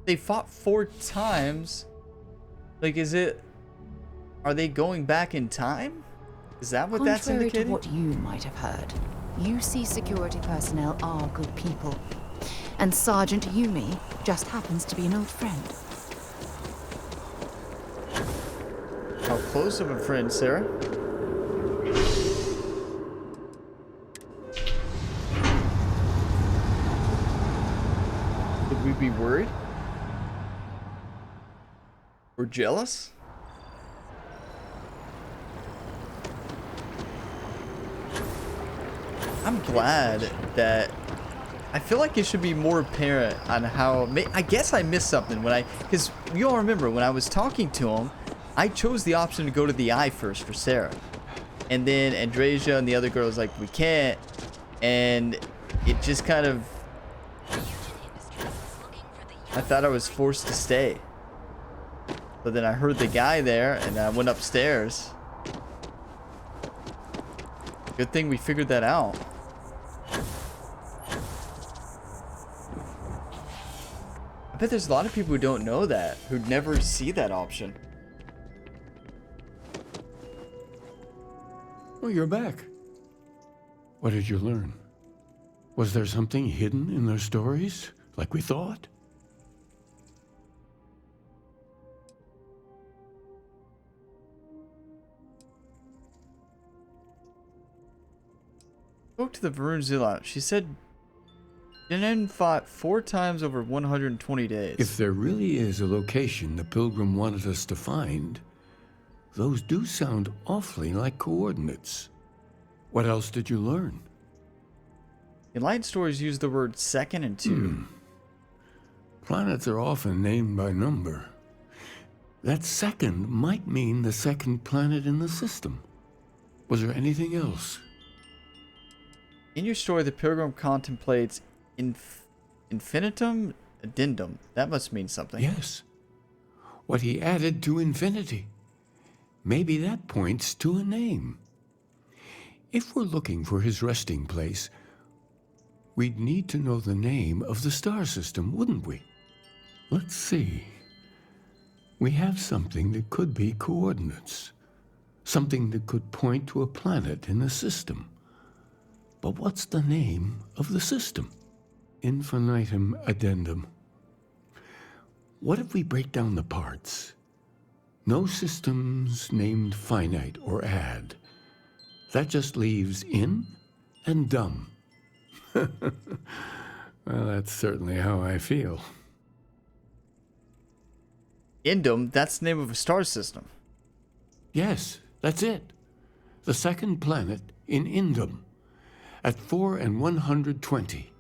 They fought 4 times. Like, are they going back in time? Is that what that's indicating? Contrary to what you might have heard, UC security personnel are good people. And Sergeant Yumi just happens to be an old friend. How close of a friend, Sarah? Would we be worried? Or jealous? I'm glad that I feel like it should be more apparent on how I guess I missed something when because you all remember when I was talking to him, I chose the option to go to the eye first for Sarah, and then Andrasia and the other girl was like, we can't, and it just kind of, I thought I was forced to stay. But then I heard the guy there and I went upstairs. Good thing we figured that out. I bet there's a lot of people who don't know that, who'd never see that option. Oh, you're back. What did you learn? Was there something hidden in their stories, like we thought? Spoke to the Varun Zilla. She said Jinin fought 4 times over 120 days. If there really is a location the Pilgrim wanted us to find, those do sound awfully like coordinates. What else did you learn? Enlightened stories use the word second and 2. Planets are often named by number. That second might mean the second planet in the system. Was there anything else? In your story, the Pilgrim contemplates infinitum addendum. That must mean something. Yes. What he added to infinity. Maybe that points to a name. If we're looking for his resting place, we'd need to know the name of the star system, wouldn't we? Let's see. We have something that could be coordinates. Something that could point to a planet in the system. But what's the name of the system? Infinitum addendum. What if we break down the parts? No systems named finite or add. That just leaves in and dumb. Well, that's certainly how I feel. Indum, that's the name of a star system. Yes, that's it. The second planet in Indum. At 4 and 120.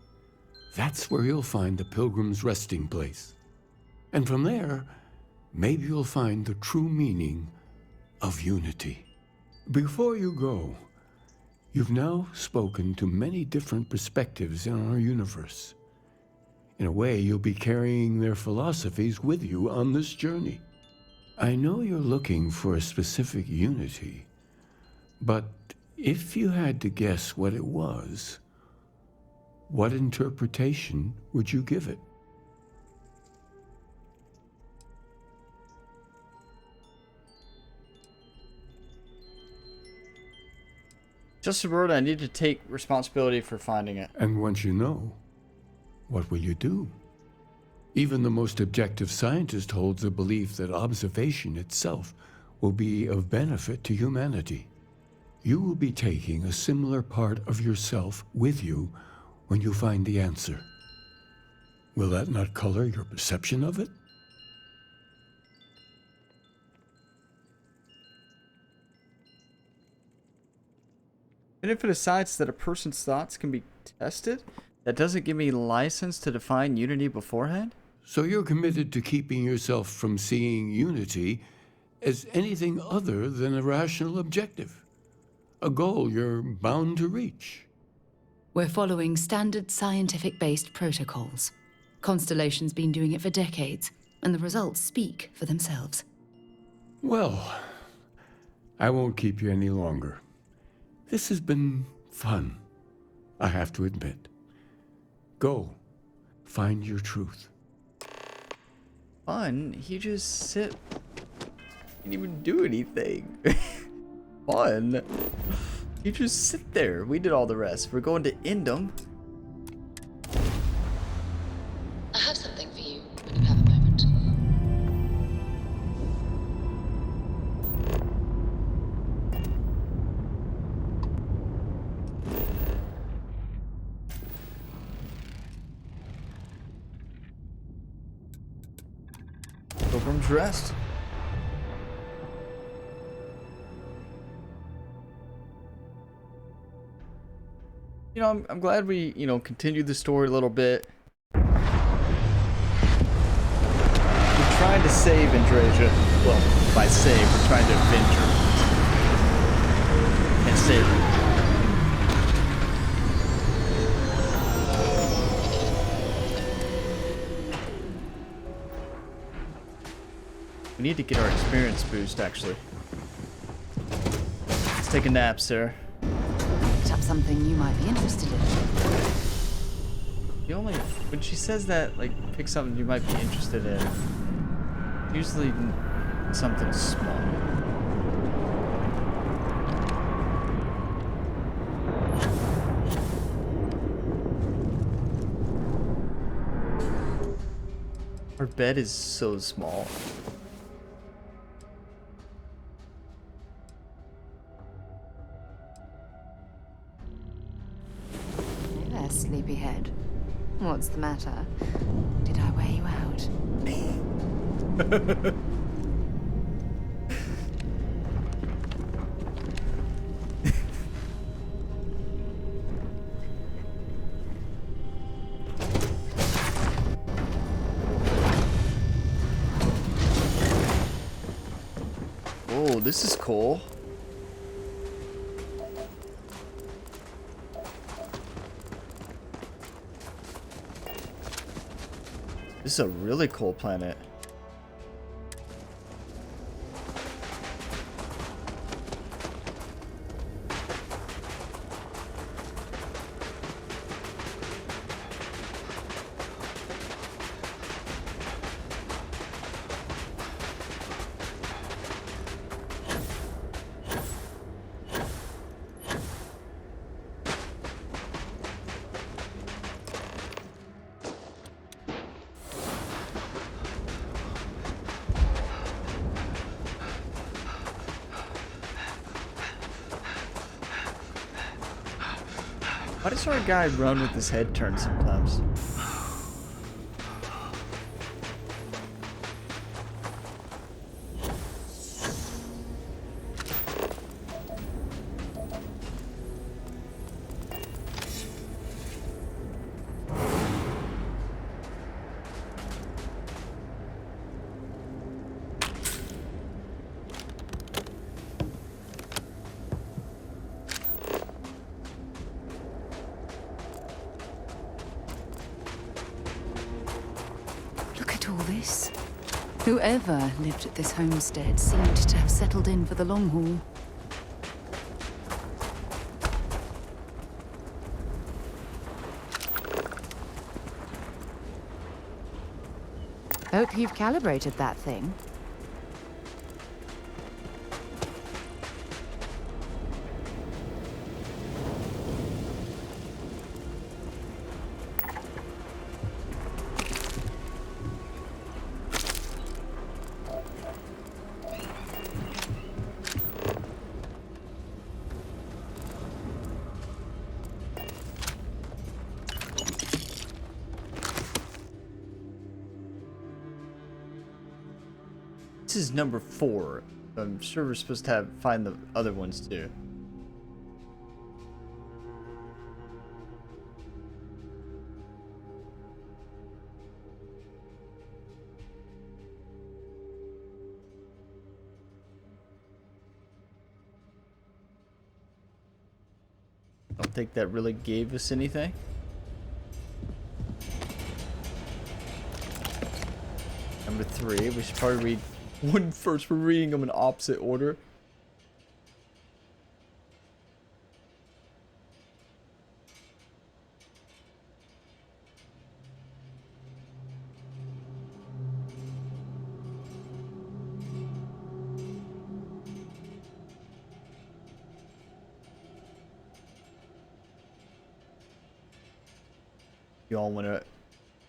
That's where you'll find the Pilgrim's resting place. And from there, maybe you'll find the true meaning of unity. Before you go, you've now spoken to many different perspectives in our universe. In a way, you'll be carrying their philosophies with you on this journey. I know you're looking for a specific unity, but if you had to guess what it was, what interpretation would you give it? Just a word, I need to take responsibility for finding it. And once you know, what will you do? Even the most objective scientist holds the belief that observation itself will be of benefit to humanity. You will be taking a similar part of yourself with you when you find the answer. Will that not color your perception of it? Benefit aside that a person's thoughts can be tested? That doesn't give me license to define unity beforehand? So you're committed to keeping yourself from seeing unity as anything other than a rational objective, a goal you're bound to reach. We're following standard scientific-based protocols. Constellation's been doing it for decades, and the results speak for themselves. Well, I won't keep you any longer. This has been fun, I have to admit. Go, find your truth. Fun? He just sit. Didn't even do anything. Fun? You just sit there. We did all the rest. We're going to end them. I have something for you when you have a moment. Pilgrim's Rest. You know, I'm glad we, continued the story a little bit. We're trying to save Andrasia. Well, by save, we're trying to avenge her. And save her. We need to get our experience boost, actually. Let's take a nap, Sarah. Picked up something you might be interested in. When she says that, like, pick something you might be interested in, usually something small. Our bed is so small. Sleepyhead. What's the matter? Did I wear you out? Oh, this is cool. This is a really cool planet. Why does our guy run with his head turned sometimes? Whoever lived at this homestead seemed to have settled in for the long haul. Hope you've calibrated that thing. is number 4. I'm sure we're supposed to find the other ones too. I don't think that really gave us anything. Number 3, we should probably read one first. We're reading them in opposite order. You all want to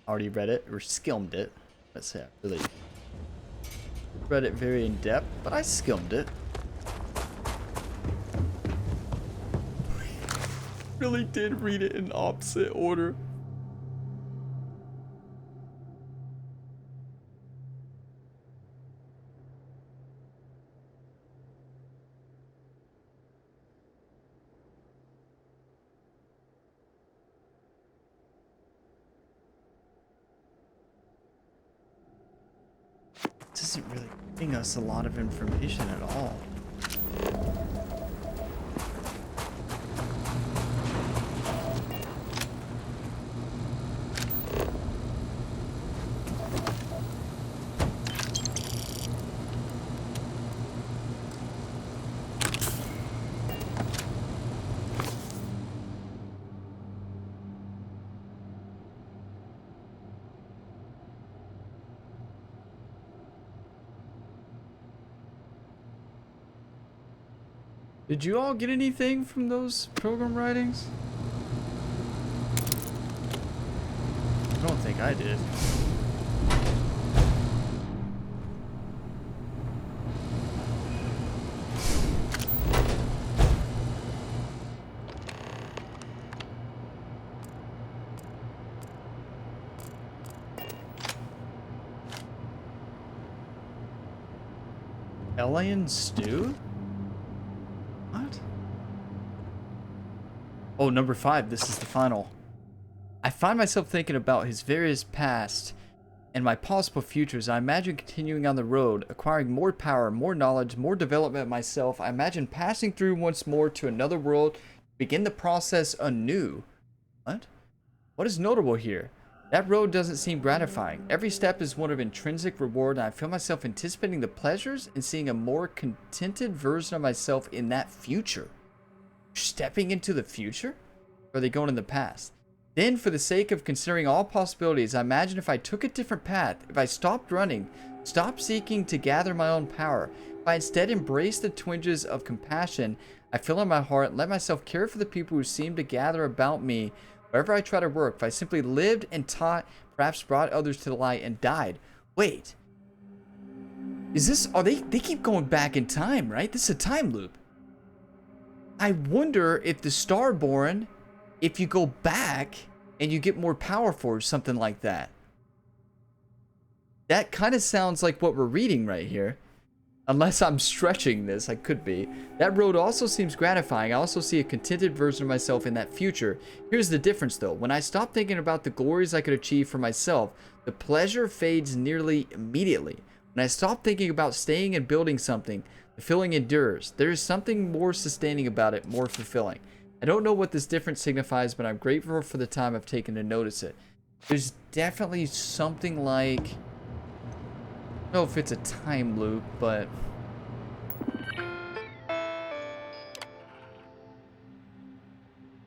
already read it or skimmed it? Let's say I really read it very in depth, but I skimmed it. Really did read it in opposite order. This isn't really giving us a lot of information at all. Did you all get anything from those program writings? I don't think I did. Alien stew? What? Oh, number 5. This is the final. I find myself thinking about his various past and my possible futures. I imagine continuing on the road, acquiring more power, more knowledge, more development myself. I imagine passing through once more to another world, begin the process anew. What? What is notable here? That road doesn't seem gratifying. Every step is one of intrinsic reward, and I feel myself anticipating the pleasures and seeing a more contented version of myself in that future. Stepping into the future? Or are they going in the past? Then, for the sake of considering all possibilities, I imagine if I took a different path, if I stopped running, stopped seeking to gather my own power, if I instead embraced the twinges of compassion I feel in my heart and let myself care for the people who seem to gather about me wherever I try to work, if I simply lived and taught, perhaps brought others to the light and died. Wait. Is this... They keep going back in time, right? This is a time loop. I wonder if the Starborn, if you go back and you get more powerful or something like that. That kind of sounds like what we're reading right here. Unless I'm stretching this, I could be. That road also seems gratifying. I also see a contented version of myself in that future. Here's the difference though. When I stop thinking about the glories I could achieve for myself, the pleasure fades nearly immediately. When I stop thinking about staying and building something, the feeling endures. There is something more sustaining about it, more fulfilling. I don't know what this difference signifies, but I'm grateful for the time I've taken to notice it. There's definitely something like... I don't know if it's a time loop, but...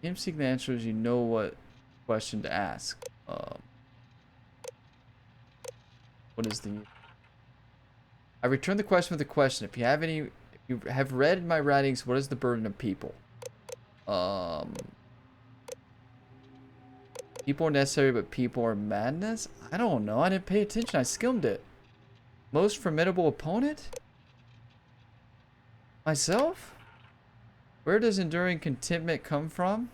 Game seeking answers, you know what question to ask. What is the... I return the question with a question. If you have read my writings, what is the burden of people? People are necessary, but people are madness? I don't know. I didn't pay attention. I skimmed it. Most formidable opponent? Myself? Where does enduring contentment come from?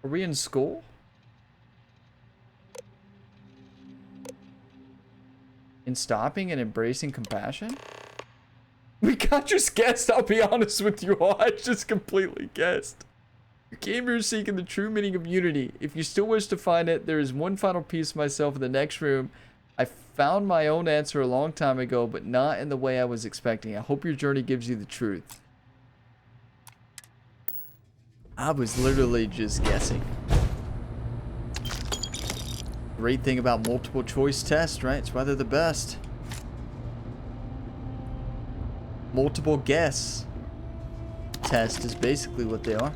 Are we in school? In stopping and embracing compassion? We got just guessed, I'll be honest with you all. I just completely guessed. You came here seeking the true meaning of unity. If you still wish to find it, there is one final piece of myself in the next room. I found my own answer a long time ago, but not in the way I was expecting. I hope your journey gives you the truth. I was literally just guessing. Great thing about multiple choice tests, right? It's why they're the best. Multiple guess test is basically what they are.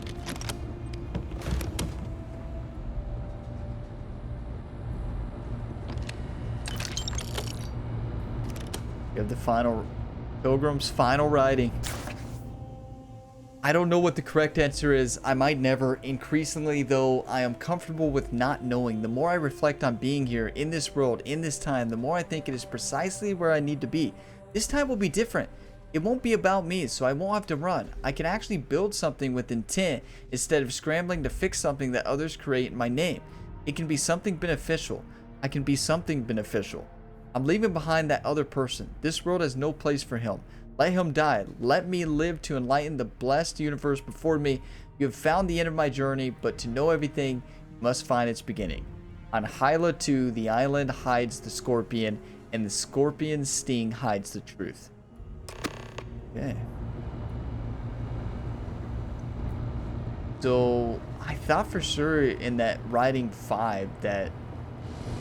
You have the final Pilgrim's final writing. I don't know what the correct answer is. I might never. Increasingly, though, I am comfortable with not knowing. The more I reflect on being here, in this world, in this time, the more I think it is precisely where I need to be. This time will be different. It won't be about me, so I won't have to run. I can actually build something with intent instead of scrambling to fix something that others create in my name. It can be something beneficial. I can be something beneficial. I'm leaving behind that other person. This world has no place for him. Let him die. Let me live to enlighten the blessed universe before me. You have found the end of my journey, but to know everything, you must find its beginning. On Hyla 2, the island hides the scorpion, and the scorpion's sting hides the truth. Okay. So, I thought for sure in that writing 5 that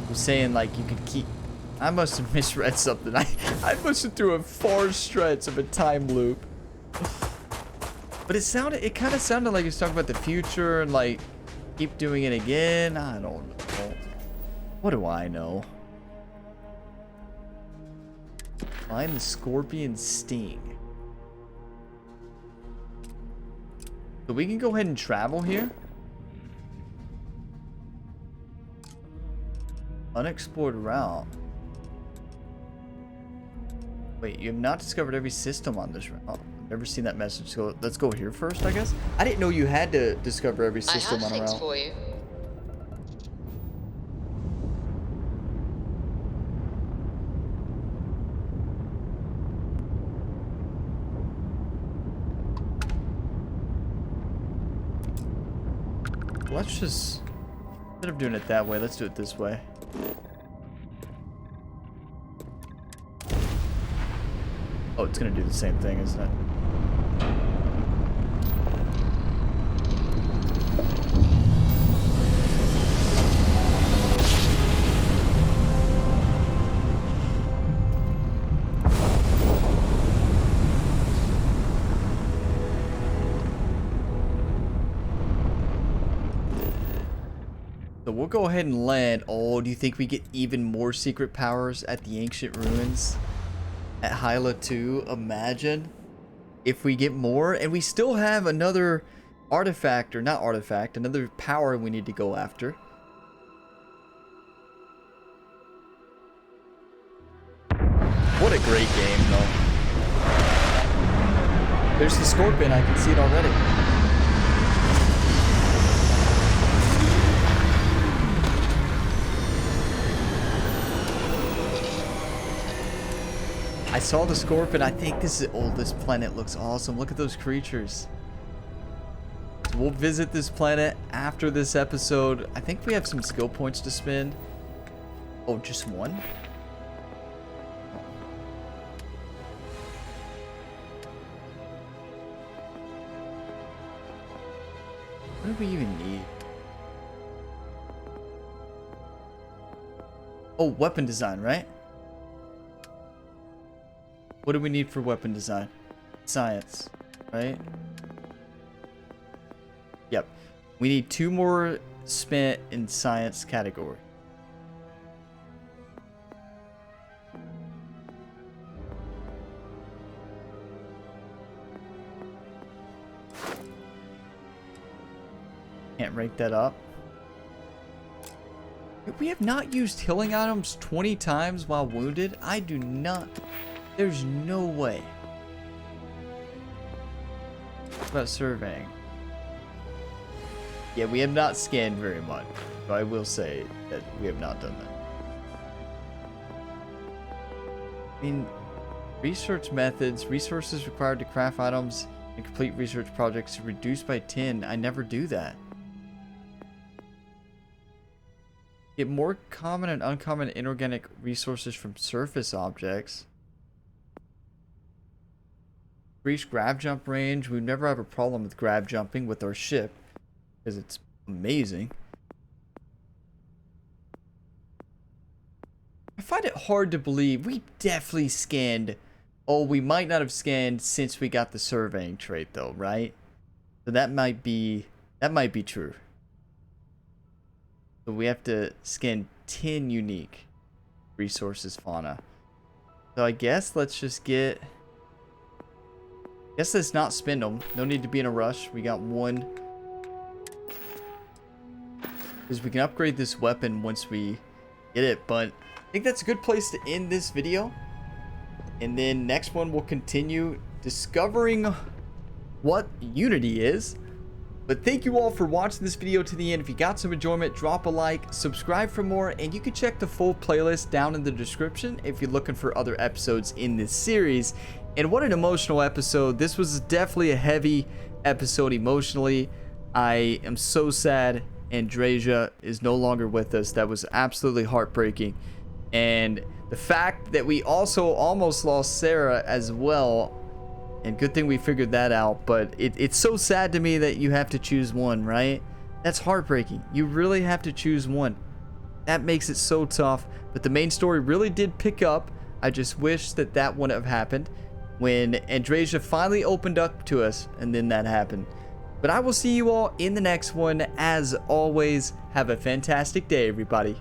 was saying like you could keep... I must have misread something. I must have threw a far stretch of a time loop. But it kind of sounded like he was talking about the future and like keep doing it again. I don't know. What do I know? Find the scorpion's sting. So we can go ahead and travel here. Unexplored route. Wait, you have not discovered every system on this route. Oh, I've never seen that message. So let's go here first, I guess. I didn't know you had to discover every system on a route. I have things for you. Let's just, instead of doing it that way, let's do it this way. Oh, it's gonna do the same thing, isn't it? So we'll go ahead and land. Oh, do you think we get even more secret powers at the ancient ruins? At Hyla 2, imagine if we get more, and we still have another artifact, or not artifact, another power we need to go after. What a great game, though. There's the scorpion, I can see it already. I saw the scorpion. I think this is... Oh, this planet looks awesome. Look at those creatures. So we'll visit this planet after this episode. I think we have some skill points to spend. Oh, just one? What do we even need? Oh, weapon design, right? What do we need for weapon design? Science, right? Yep. We need 2 more spent in science category. Can't rank that up. We have not used healing items 20 times while wounded. I do not... There's no way. What about surveying? Yeah, we have not scanned very much. So I will say that we have not done that. mean, research methods, resources required to craft items and complete research projects reduced by 10. I never do that. Get more common and uncommon inorganic resources from surface objects. Increase grab jump range. We never have a problem with grab jumping with our ship because it's amazing. I find it hard to believe we definitely scanned. Oh, we might not have scanned since we got the surveying trait though, right? So that might be true. So we have to scan 10 unique resources fauna. So I guess let's just get... Guess let's not spend them. No need to be in a rush. We got one. Because we can upgrade this weapon once we get it. But I think that's a good place to end this video. And then next one we'll continue discovering what Unity is. But thank you all for watching this video to the end. If you got some enjoyment, drop a like, subscribe for more, and you can check the full playlist down in the description if you're looking for other episodes in this series. And what an emotional episode. This was definitely a heavy episode emotionally. I am so sad Andreja is no longer with us. That was absolutely heartbreaking. And the fact that we also almost lost Sarah as well. And good thing we figured that out, but it's so sad to me that you have to choose one, right? That's heartbreaking. You really have to choose one. That makes it so tough, but the main story really did pick up. I just wish that that wouldn't have happened when Andreja finally opened up to us, and then that happened. But I will see you all in the next one. As always, have a fantastic day, everybody.